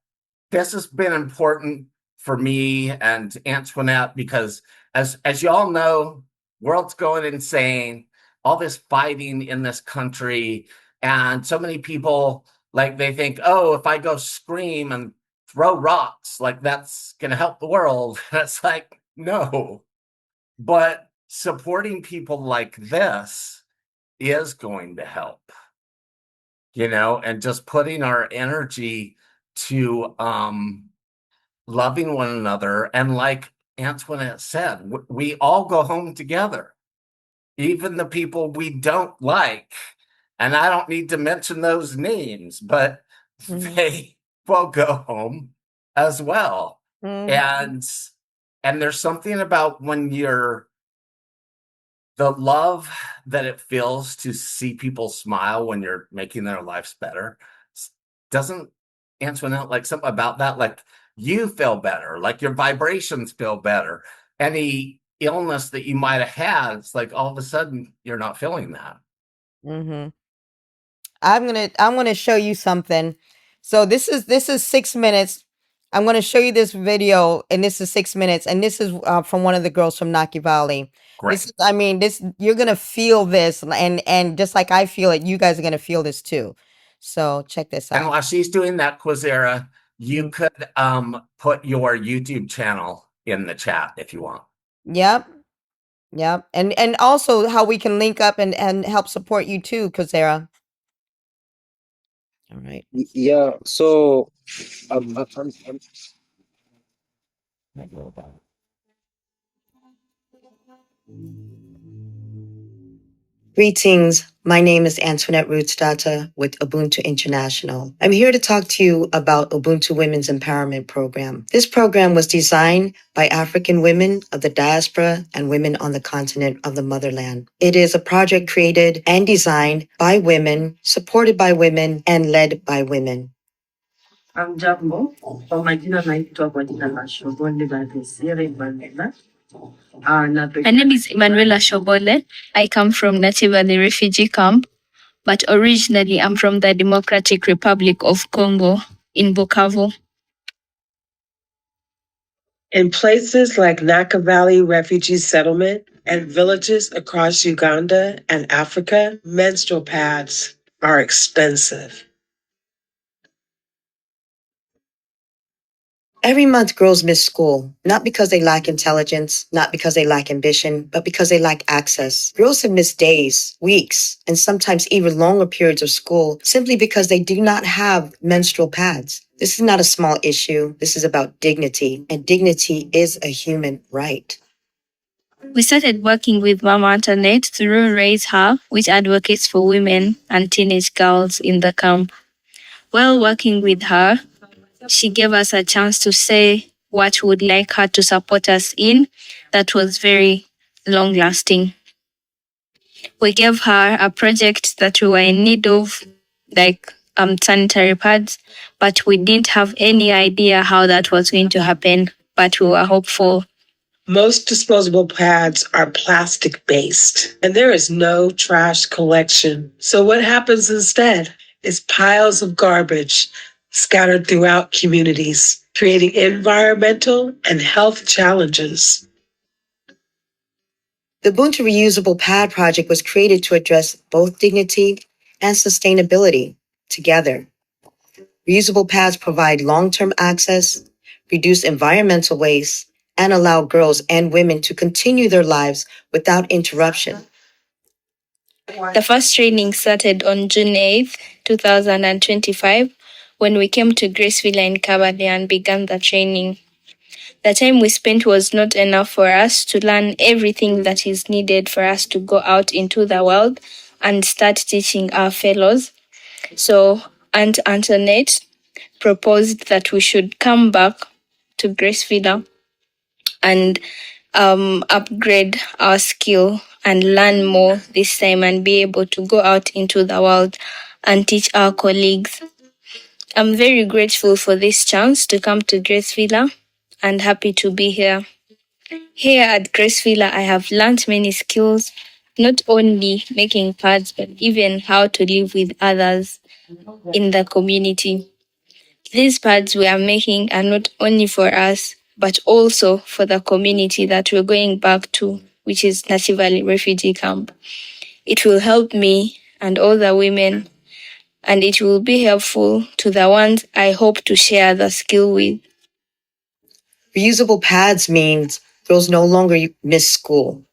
this has been important for me and Antoinette, because as you all know, world's going insane, all this fighting in this country, and so many people, like, they think, oh, if I go scream and throw rocks, like, that's gonna help the world. It's like, no. But supporting people like this is going to help, and just putting our energy to loving one another. And like Antoinette said, we all go home together, even the people we don't like. And I don't need to mention those names, but Mhm. they will go home as well. Mhm. And there's something about when the love that it feels to see people smile when you're making their lives better. Doesn't Antoinette, like, something about that? Like, you feel better, like your vibrations feel better. Any illness that you might have had, it's like all of a sudden you're not feeling that. Mhm. I'm gonna show you something. So this is 6 minutes. I'm gonna show you this video, and this is 6 minutes, and this is from one of the girls from Naki Valley. Great. This you're gonna feel this, and just like I feel it, you guys are gonna feel this too. So check this And out. while she's doing that, Quizera, you could put your YouTube channel in the chat if you want. Yep, yep, and also how we can link up and help support you too, Sarah. All right. Yeah, so Greetings. My name is Antoinette Rootsdawtah with Ubuntu International. I'm here to talk to you about Ubuntu Women's Empowerment Program. This program was designed by African women of the diaspora and women on the continent of the motherland. It is a project created and designed by women, supported by women, and led by women. Jambo, kwa majina naitwa kwa jina la Shobole Badesire Emanuela. My name is Emanuela Shobole. I come from Native Valley Refugee Camp, but originally I'm from the Democratic Republic of Congo in Bukavu. In places like Naka Valley Refugee Settlement and villages across Uganda and Africa, menstrual pads are expensive. Every month, girls miss school, not because they lack intelligence, not because they lack ambition, but because they lack access. Girls have missed days, weeks, and sometimes even longer periods of school simply because they do not have menstrual pads. This is not a small issue. This is about dignity, and dignity is a human right. We started working with Mama Antoinette through Raise Her, which advocates for women and teenage girls in the camp. While working with her, she gave us a chance to say what we would like her to support us in that was very long lasting. We gave her a project that we were in need of, like sanitary pads, but we didn't have any idea how that was going to happen, but we were hopeful. Most disposable pads are plastic based, and there is no trash collection. So what happens instead is piles of garbage scattered throughout communities, creating environmental and health challenges. The Ubuntu Reusable Pad project was created to address both dignity and sustainability together. Reusable pads provide long-term access, reduce environmental waste, and allow girls and women to continue their lives without interruption. The first training started on June 8th, 2025, when we came to Grace Villa in Kabale and began the training. The time we spent was not enough for us to learn everything that is needed for us to go out into the world and start teaching our fellows. So Aunt Antoinette proposed that we should come back to Grace Villa and upgrade our skill and learn more this time and be able to go out into the world and teach our colleagues. I'm very grateful for this chance to come to Grace Villa and happy to be here. Here at Grace Villa, I have learned many skills, not only making pads, but even how to live with others in the community. These pads we are making are not only for us, but also for the community that we're going back to, which is Nathi Valley Refugee Camp. It will help me and all the women, and it will be helpful to the ones I hope to share the skill with. Reusable pads means girls no longer miss school,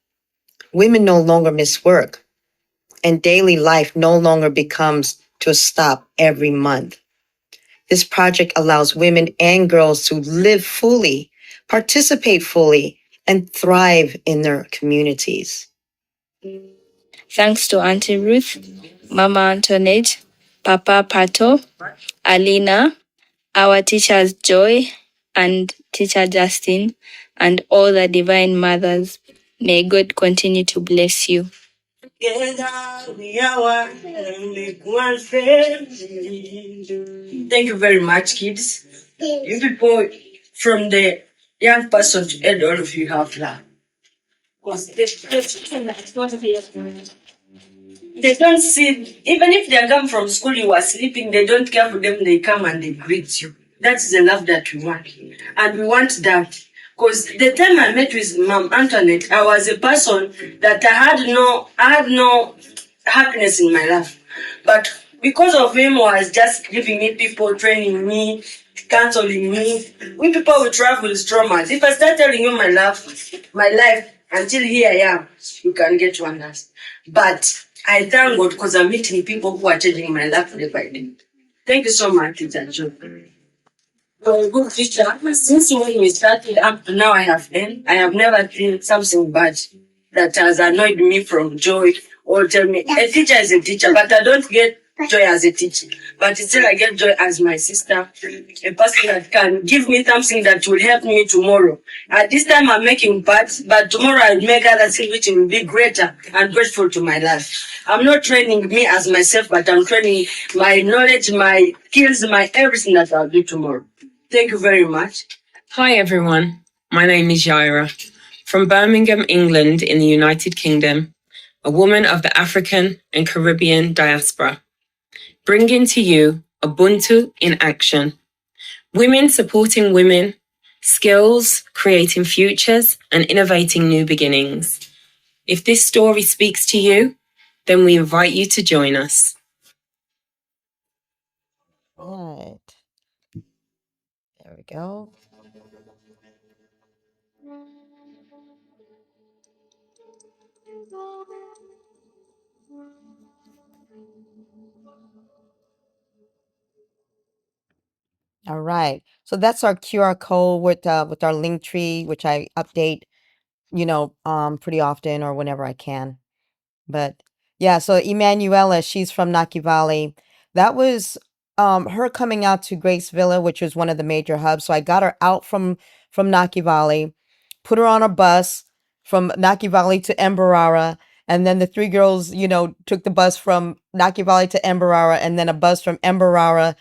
women no longer miss work, and daily life no longer becomes to a stop every month. This project allows women and girls to live fully, participate fully, and thrive in their communities. Thanks to Auntie Ruth, Mama Antoinette, Papa Pato, Alina, our teachers Joy and Teacher Justin, and all the divine mothers. May God continue to bless you. Thank you very much, kids. You people, from the young person to end, all of you have love. Because they don't see, even if they come from school, you are sleeping, they don't care for them, they come and they greet you. That's the love that we want. And we want that. Because the time I met with Mom Antoinette, I was a person that I had no happiness in my life. But because of him, was just giving me people, training me, counseling me. We people will travel with traumas. If I start telling you my life, until here I am, you can get to understand. But I thank God because I'm meeting people who are changing my life day by day. Thank you so much, Teacher Joe. Well, good teacher. Since when we started up to now, I have never seen something bad that has annoyed me from Joy or tell me a teacher is a teacher, but I don't get joy as a teacher. But still, I get joy as my sister, a person that can give me something that will help me tomorrow. At this time, I'm making parts, but tomorrow I'll make other things which will be greater and grateful to my life. I'm not training me as myself, but I'm training my knowledge, my skills, my everything that I'll do tomorrow. Thank you very much. Hi everyone, my name is Yaira, from Birmingham, England in the United Kingdom, a woman of the African and Caribbean diaspora, bringing to you Ubuntu in action. Women supporting women, skills, creating futures, and innovating new beginnings. If this story speaks to you, then we invite you to join us. All right. There we go. All right. So that's our QR code with our link tree, which I update, pretty often or whenever I can. But yeah, so Emanuela, she's from Naki Valley. That was her coming out to Grace Villa, which was one of the major hubs. So I got her out from Naki Valley, put her on a bus from Naki Valley to Emberara, and then the three girls, took the bus from Naki Valley to Emberara, and then a bus from Emberara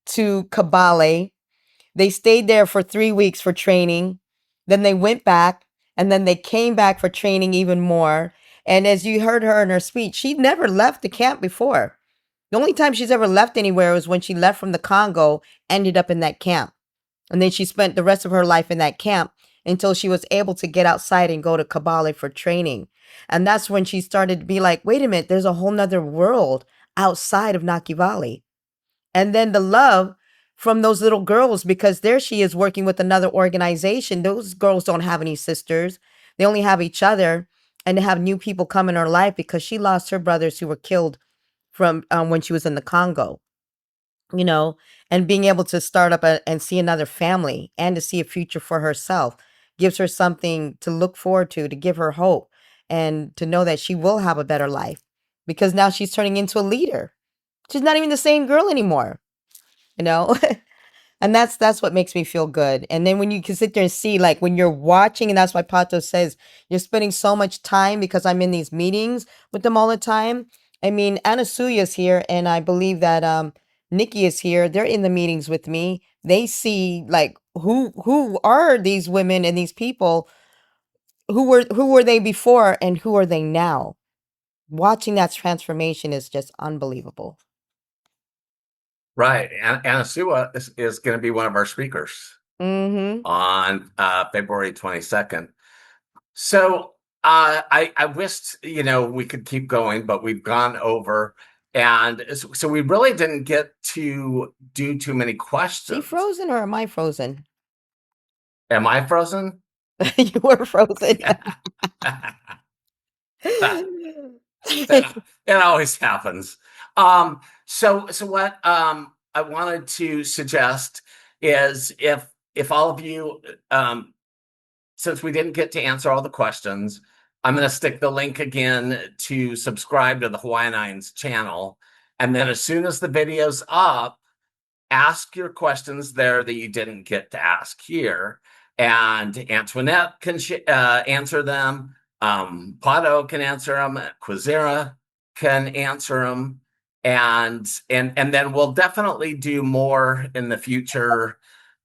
to Kabale. They stayed there for 3 weeks for training. Then they went back, and then they came back for training even more. And as you heard her in her speech, she never left the camp before. The only time she's ever left anywhere was when she left from the Congo, ended up in that camp. And then she spent the rest of her life in that camp until she was able to get outside and go to Kabale for training. And that's when she started to be like, wait a minute, there's a whole nother world outside of Naki Valley. And then the love from those little girls, because there she is working with another organization. Those girls don't have any sisters. They only have each other, and to have new people come in her life because she lost her brothers who were killed from when she was in the Congo, and being able to start up and see another family and to see a future for herself gives her something to look forward to give her hope and to know that she will have a better life because now she's turning into a leader. She's not even the same girl anymore, you know? And that's what makes me feel good. And then when you can sit there and see, like when you're watching, and that's why Pato says you're spending so much time because I'm in these meetings with them all the time. I mean, Anasuya's here, and I believe that Nikki is here. They're in the meetings with me. They see like who are these women and these people, who were they before and who are they now? Watching that transformation is just unbelievable. Right. And Anasua is going to be one of our speakers on February 22nd. So I wished, we could keep going, but we've gone over. And so we really didn't get to do too many questions. Is he frozen or am I frozen? Am I frozen? You were frozen. It always happens. So what I wanted to suggest is if all of you, since we didn't get to answer all the questions, I'm going to stick the link again to subscribe to the Hawaiian IANDS channel. And then as soon as the video's up, ask your questions there that you didn't get to ask here. And Antoinette can answer them. Pato can answer them. Quizera can answer them. And then we'll definitely do more in the future.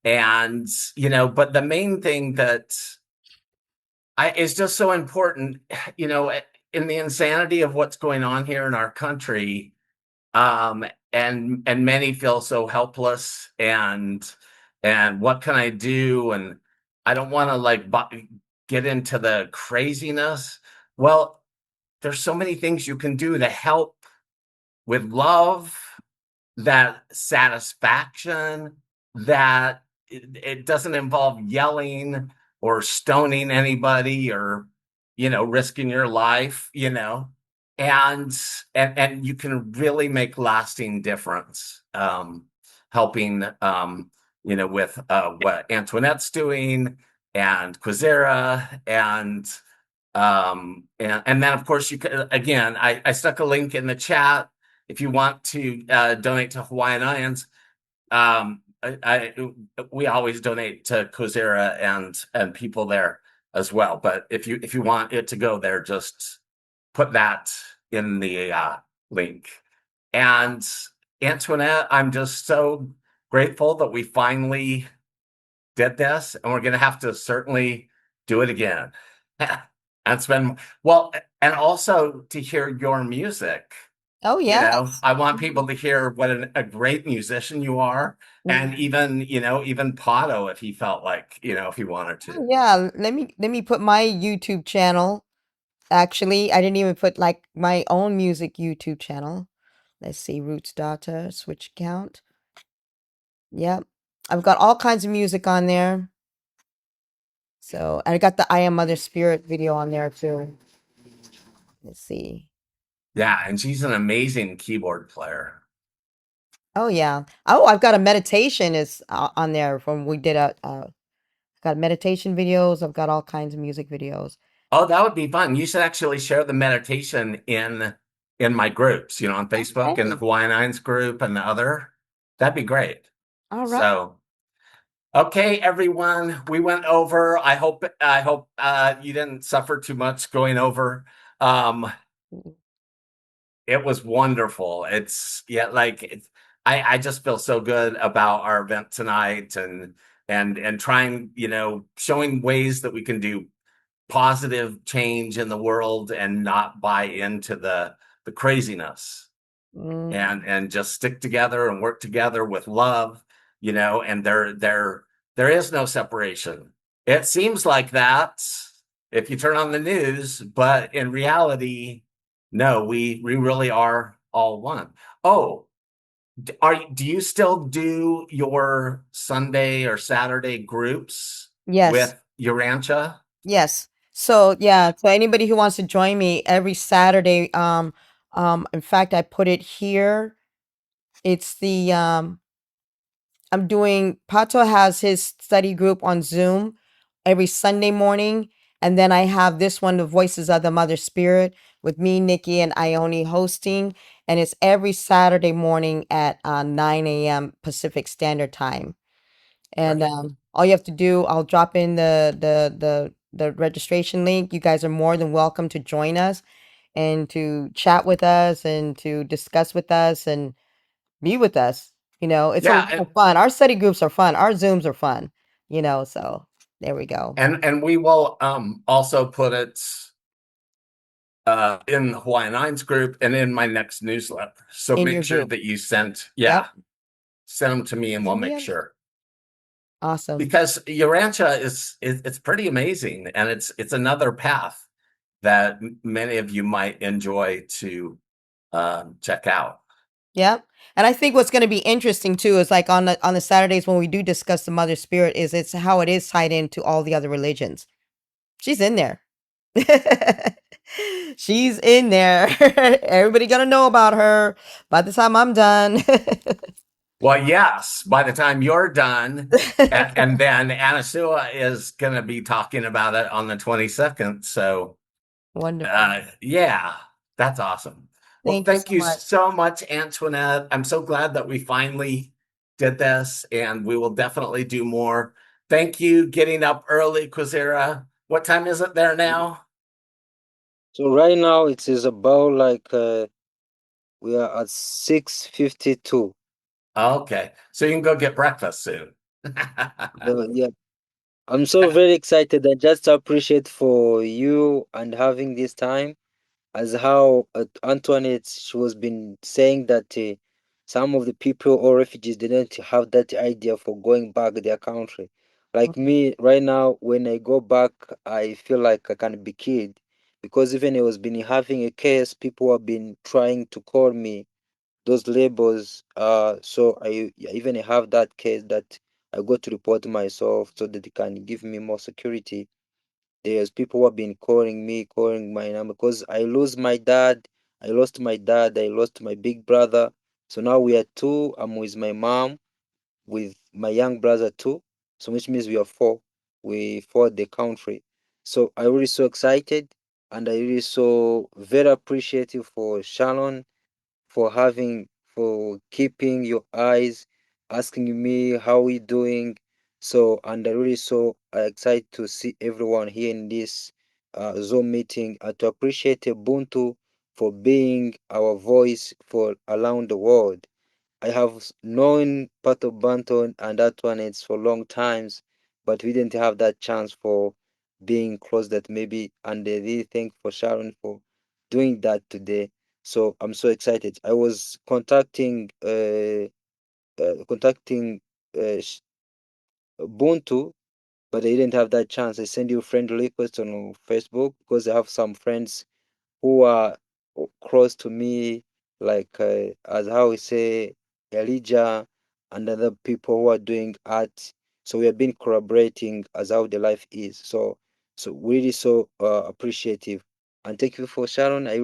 And, but the main thing that is just so important, in the insanity of what's going on here in our country, and many feel so helpless and what can I do? And I don't want to get into the craziness. Well, there's so many things you can do to help with love, that satisfaction, that it doesn't involve yelling or stoning anybody or, risking your life, and you can really make lasting difference, helping, with what Antoinette's doing and Quizera and then of course you can, again, I stuck a link in the chat if you want to donate to Hawaiian IANDS. We always donate to Quizera and people there as well. But if you want it to go there, just put that in the link. And Antoinette, I'm just so grateful that we finally did this, and we're going to have to certainly do it again. And spend and also to hear your music. Oh yeah. I want people to hear what a great musician you are, and even Pato, if he felt like, if he wanted to. Oh, yeah, let me put my YouTube channel. Actually, I didn't even put like my own music YouTube channel. Let's see, Rootsdawtah, switch account. Yep. I've got all kinds of music on there. So, and I got the I Am Mother Spirit video on there too. Let's see. Yeah, and she's an amazing keyboard player. Oh yeah. Oh, I've got a meditation is on there from we did got meditation videos. I've got all kinds of music videos. Oh, that would be fun. You should actually share the meditation in my groups, on Facebook and the Okay. Hawaiian IANDS group and the other. That'd be great. All right. So, okay, everyone, we went over. I hope you didn't suffer too much going over. It was wonderful. I just feel so good about our event tonight and trying, showing ways that we can do positive change in the world and not buy into the craziness and just stick together and work together with love, and there is no separation. It seems like that if you turn on the news, but in reality, no, we really are all one. Oh, do you still do your Sunday or Saturday groups Yes. with Urantia? Yes. So yeah, so anybody who wants to join me every Saturday, in fact, I put it here. It's the I'm doing Pato has his study group on Zoom every Sunday morning, and then I have this one, the Voices of the Mother Spirit, with me, Nikki, and Ione hosting, and it's every Saturday morning at 9 a.m. Pacific Standard Time. And Right. all you have to do, I'll drop in the registration link. You guys are more than welcome to join us and to chat with us and to discuss with us and be with us. It's a Yeah, lot of fun. Our study groups are fun. Our Zooms are fun. So there we go. and we will also put it in the Hawaiian IANDS group and in my next newsletter. So In make your sure group. that you send Yep. them to me and we'll make Yep. sure. Awesome. Because Urantia it's pretty amazing, and it's another path that many of you might enjoy to check out. Yep. And I think what's going to be interesting too is like on the Saturdays when we do discuss the Mother Spirit is it's how it is tied into all the other religions. She's in there. She's in there. Everybody gonna know about her by the time I'm done. Well, yes, by the time you're done, and then Anasua is going to be talking about it on the 22nd. So, Wonderful. yeah, that's awesome. Well, Thank you thank so you much. so much, Antoinette. I'm so glad that we finally did this, and we will definitely do more. Thank you, getting up early, Quizera. What time is it there now? So right now it is about like we are at 6:52. Okay, so you can go get breakfast soon. Yeah, I'm so very excited. I just appreciate for you and having this time, as how Antoinette, she was been saying that some of the people or refugees didn't have that idea for going back their country. Like me right now, when I go back, I feel like I can be kid, because even I was been having a case, people have been trying to call me those labels. So I even have that case that I go to report myself so that they can give me more security. There's people who have been calling me, calling my number, because I lose my dad. I lost my dad. I lost my big brother. So now we are two. I'm with my mom, with my young brother too. So which means we are four. We for the country. So I really so excited, and I really so very appreciative for Shalom, for keeping your eyes, asking me how we doing. So, and I really so excited to see everyone here in this Zoom meeting, and to appreciate Ubuntu for being our voice for around the world. I have known part of Banton and that one it's for long times, but we didn't have that chance for being close that maybe, and I really thank for Sharon for doing that today. So I'm so excited. I was contacting Ubuntu, but I didn't have that chance. I send you a friend request on Facebook because I have some friends who are close to me, like as how we say Elijah and other people who are doing art. So we have been collaborating as how the life is. So really so appreciative. And thank you for Sharon. I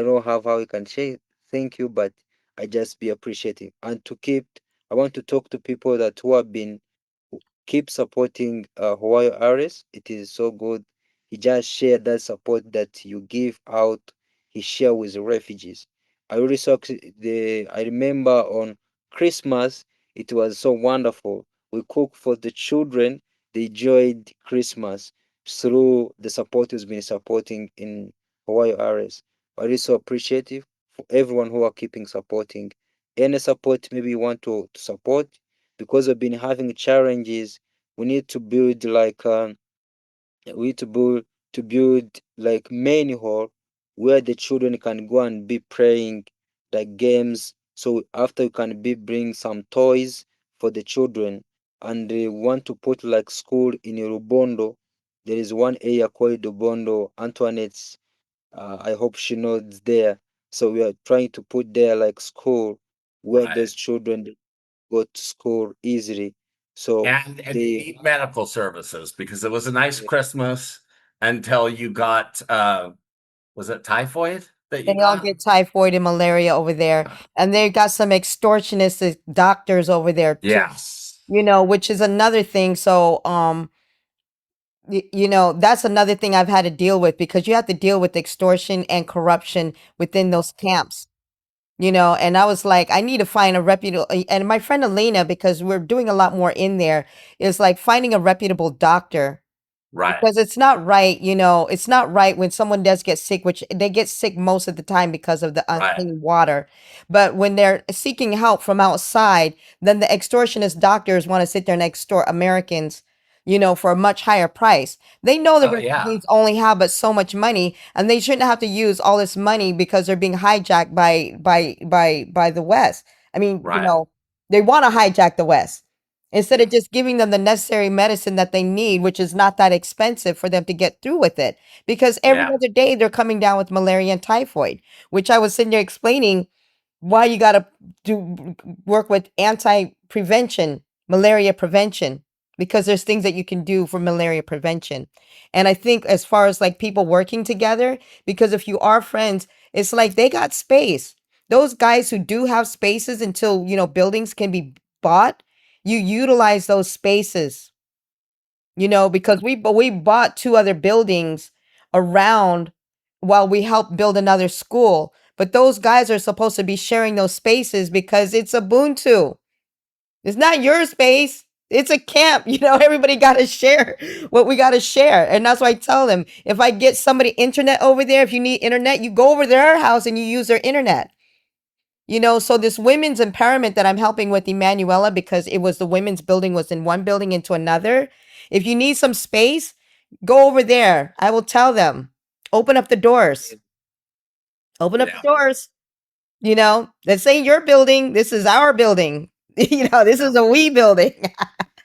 don't have how you can say thank you, but I just be appreciative. And I want to talk to people that who have been keep supporting Hawaii Aris. It is so good. He just shared that support that you give out. He share with the refugees. I really saw I remember on Christmas, it was so wonderful. We cooked for the children. They enjoyed Christmas through the support who's been supporting in Hawaii Aris. I really so appreciative for everyone who are keeping supporting. Any support maybe you want to support, because we've been having challenges. We need to build like we need to build like main hall where the children can go and be playing like games. So after you can bring some toys for the children, and they want to put like school in Rubondo. There is one area called Rubondo. Antoinette's I hope she knows there. So we are trying to put there like school where Right. those children go to school easily. So And they need medical services, because it was a nice Christmas until you got was it typhoid that you They all got? get typhoid and malaria over there. And they got some extortionist doctors over there too, Yes. which is another thing. So, that's another thing I've had to deal with, because you have to deal with extortion and corruption within those camps. And I was like, I need to find a reputable, and my friend Elena, because we're doing a lot more in there, is like finding a reputable doctor, Right. because it's not right. It's not right when someone does get sick, which they get sick most of the time because of the Right. unclean water. But when they're seeking help from outside, then the extortionist doctors want to sit there and extort Americans, for a much higher price. They know the Oh, yeah. refugees only have but so much money, and they shouldn't have to use all this money because they're being hijacked by the West. I mean, Right. they want to hijack the West instead of just giving them the necessary medicine that they need, which is not that expensive for them to get through with it. Because every Yeah. other day they're coming down with malaria and typhoid, which I was sitting there explaining why you got to work with anti-prevention, malaria prevention, because there's things that you can do for malaria prevention. And I think as far as like people working together, because if you are friends, it's like they got space. Those guys who do have spaces until, buildings can be bought, you utilize those spaces, because we bought 2 other buildings around while we helped build another school. But those guys are supposed to be sharing those spaces because it's Ubuntu. It's not your space. It's a camp. Everybody got to share what we got to share. And that's why I tell them, if I get somebody internet over there, if you need internet, you go over to their house and you use their internet. So this women's empowerment that I'm helping with Emanuela, because it was the women's building was in one building into another. If you need some space, go over there. I will tell them, open up the doors. Open up the doors. This ain't your building. This is our building. This is a we building.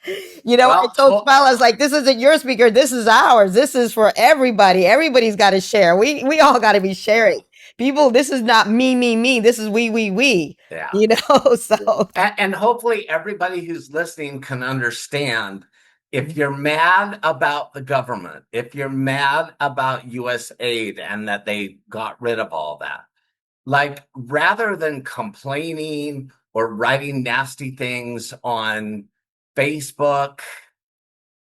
I told fellas, like, this isn't your speaker. This is ours. This is for everybody. Everybody's got to share. We all got to be sharing. People, this is not me. This is we. Yeah. So. And hopefully everybody who's listening can understand, if you're mad about the government, if you're mad about US aid and that they got rid of all that, like, rather than complaining or writing nasty things on Facebook,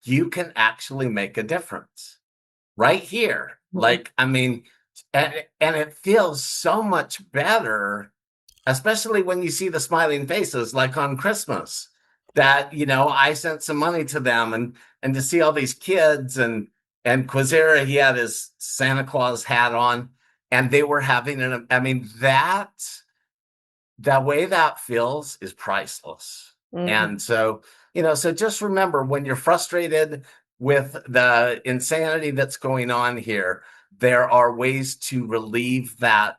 you can actually make a difference right here. Like, I mean, and it feels so much better, especially when you see the smiling faces, like on Christmas, that, I sent some money to them, and to see all these kids, and Quazera, he had his Santa Claus hat on, and they were having the way that feels is priceless. And so, so just remember, when you're frustrated with the insanity that's going on here, there are ways to relieve that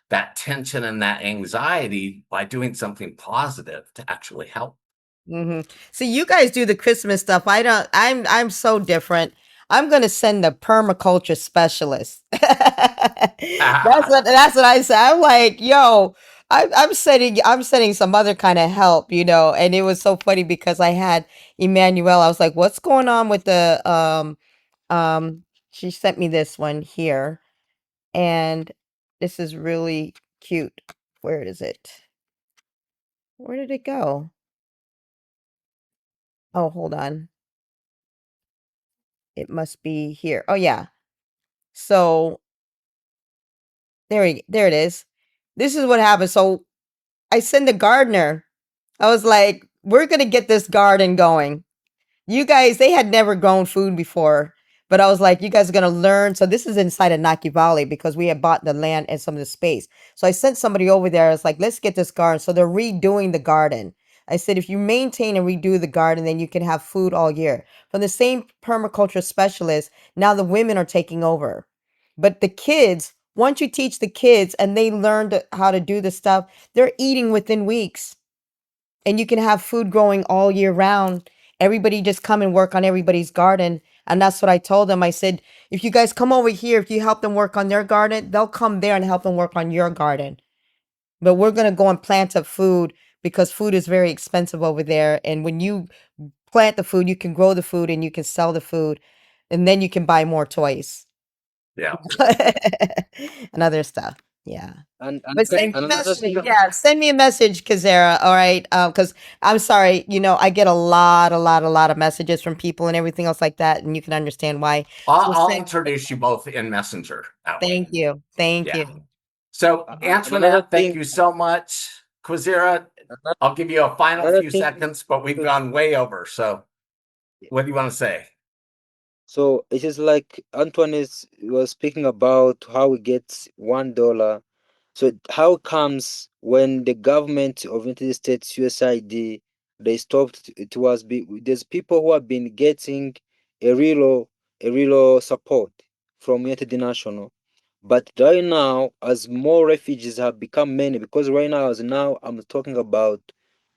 that tension and that anxiety by doing something positive to actually help. See, you guys do the Christmas stuff. I'm so different. I'm gonna send the permaculture specialist. That's what I say. I'm like, yo, I'm sending some other kind of help, and it was so funny because I had Emmanuel. I was like, "What's going on with the She sent me this one here, and this is really cute. Where is it? Where did it go? Oh, hold on. It must be here. Oh yeah. So there it is. This is what happened. So I send the gardener. I was like, "We're gonna get this garden going. You guys," they had never grown food before, but I was like, "You guys are gonna learn." So this is inside of Naki Valley because we had bought the land and some of the space. So I sent somebody over there. I was like, "Let's get this garden." So they're redoing the garden. I said, "If you maintain and redo the garden, then you can have food all year." From the same permaculture specialist, now the women are taking over. But the kids, once you teach the kids and they learn how to do the stuff, they're eating within weeks, and you can have food growing all year round. Everybody just come and work on everybody's garden. And that's what I told them. I said, if you guys come over here, if you help them work on their garden, they'll come there and help them work on your garden. But we're going to go and plant up food because food is very expensive over there. And when you plant the food, you can grow the food and you can sell the food, and then you can buy more toys Yeah. and other stuff. Yeah. And But another send me a another message. thing. Yeah, send me a message, Kazera. All right. Because I'm sorry, I get a lot of messages from people and everything else like that, and you can understand why. I'll introduce you both in Messenger. Thank you. Thank Yeah. you. So, Another Antoinette, thank thing. you so much. Quazira, I'll give you a final Another few thing. seconds, but we've gone way over. So, what do you want to say? So it is like Antoine was speaking about how we get $1. So how comes when the government of United States USAID they stopped there's people who have been getting a real support from United National. But right now, as more refugees have become many, because right now, as now I'm talking about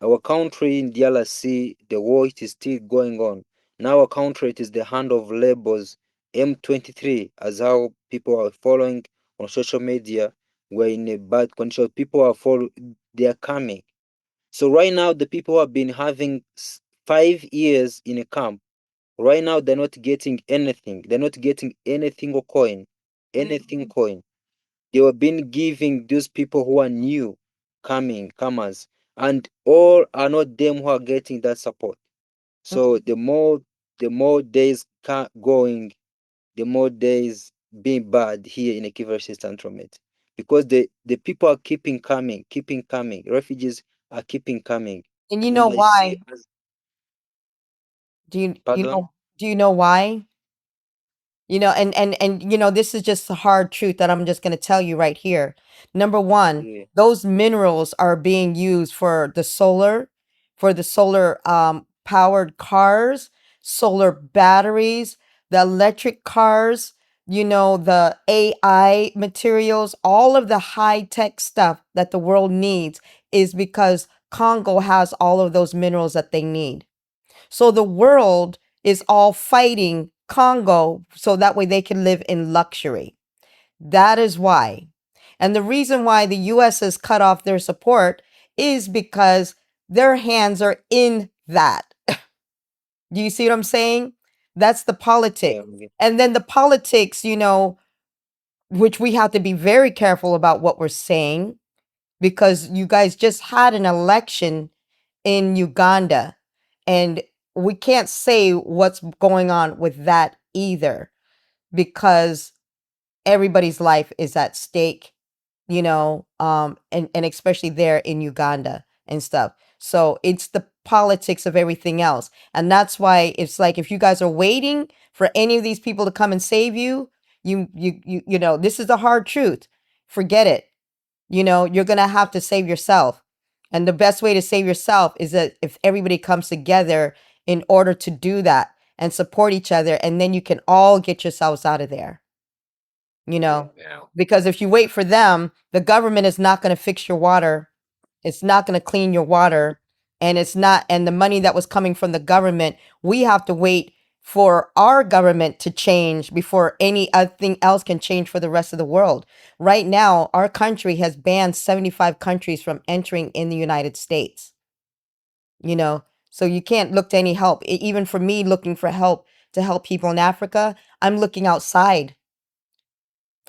our country in DRC, the war it is still going on. Now our country it is the hand of labels M23, as how people are following on social media. We're in a bad condition. People are they are coming. So right now, the people who have been having 5 years in a camp, right now they're not getting anything. They're not getting anything or coin, anything coin. They were being giving those people who are new, comers, and all are not them who are getting that support. So the more days going, the more days being bad here in a Kivu Assistance from it. Because the people are keeping coming. Refugees are keeping coming. And you know And I see why? Do you pardon? know why? And this is just the hard truth that I'm just going to tell you right here. Number one, Yeah. those minerals are being used for the solar powered cars, solar batteries, the electric cars, the AI materials, all of the high tech stuff that the world needs is because Congo has all of those minerals that they need. So the world is all fighting Congo so that way they can live in luxury. That is why. And the reason why the US has cut off their support is because their hands are in that. Do you see what I'm saying? That's the politics. Yeah. And then the politics, which we have to be very careful about what we're saying, because you guys just had an election in Uganda, and we can't say what's going on with that either, because everybody's life is at stake, and especially there in Uganda and stuff. So it's the politics of everything else. And that's why it's like, if you guys are waiting for any of these people to come and save you, this is the hard truth. Forget it. You're going to have to save yourself. And the best way to save yourself is that if everybody comes together in order to do that and support each other, and then you can all get yourselves out of there. Yeah. Because if you wait for them, the government is not going to fix your water. It's not going to clean your water. And the money that was coming from the government, we have to wait for our government to change before anything else can change for the rest of the world. Right now, our country has banned 75 countries from entering in the United States. You know, so you can't look to any help. Even for me looking for help to help people in Africa, I'm looking outside.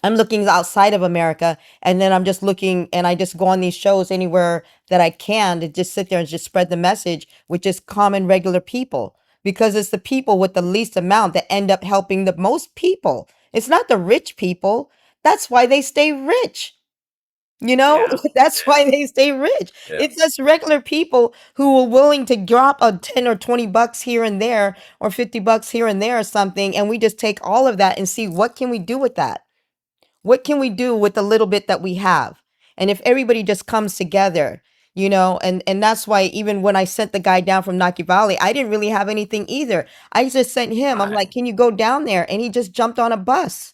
I'm looking outside of America, and then I'm just looking, and I just go on these shows anywhere that I can to just sit there and just spread the message with just common regular people, because it's the people with the least amount that end up helping the most people. It's not the rich people. That's why they stay rich. You know, Yeah. that's why they stay rich. Yeah. It's just regular people who are willing to drop a 10 or 20 bucks here and there, or 50 bucks here and there or something. And we just take all of that and see, what can we do with that? What can we do with the little bit that we have? And if everybody just comes together, you know, and that's why even when I sent the guy down from Naki Valley, I didn't really have anything either. I just sent him. I'm Right. like, can you go down there? And he just jumped on a bus.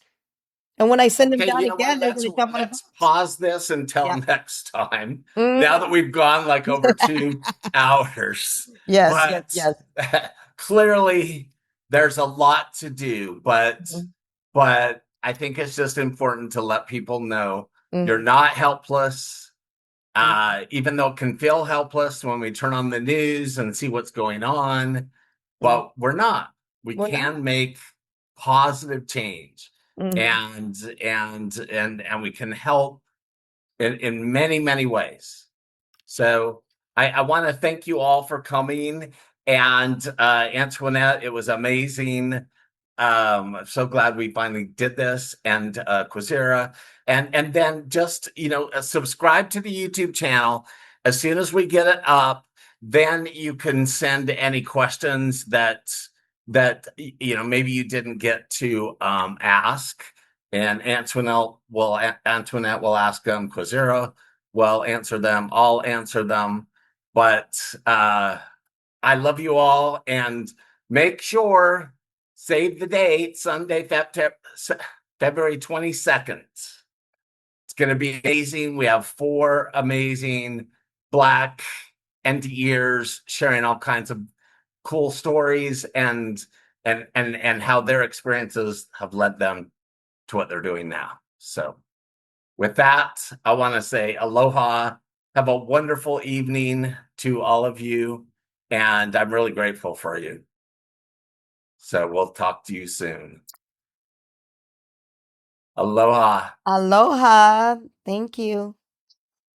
And when I send him Okay, down you know again, what? they're going to jump on a Let's bus. pause this until Yeah. next time. Mhm. Now that we've gone like over 2 hours, Yes, yes, but yes. clearly there's a lot to do. Mhm. But I think it's just important to let people know you're Mhm. not helpless. Mhm. Even though it can feel helpless when we turn on the news and see what's going on, but we're not. We We're not. can make positive change, Mhm. and we can help in many, many ways. So I want to thank you all for coming. And Antoinette, it was amazing. I'm so glad we finally did this. And Quazira. And then just, subscribe to the YouTube channel. As soon as we get it up, then you can send any questions that maybe you didn't get to ask. And Antoinette will ask them. Quazira will answer them. I'll answer them. But I love you all, and make sure, save the date, Sunday, February 22nd. It's going to be amazing. We have 4 amazing Black ears sharing all kinds of cool stories and how their experiences have led them to what they're doing now. So with that, I want to say aloha. Have a wonderful evening to all of you. And I'm really grateful for you. So we'll talk to you soon. Aloha. Aloha. Thank you.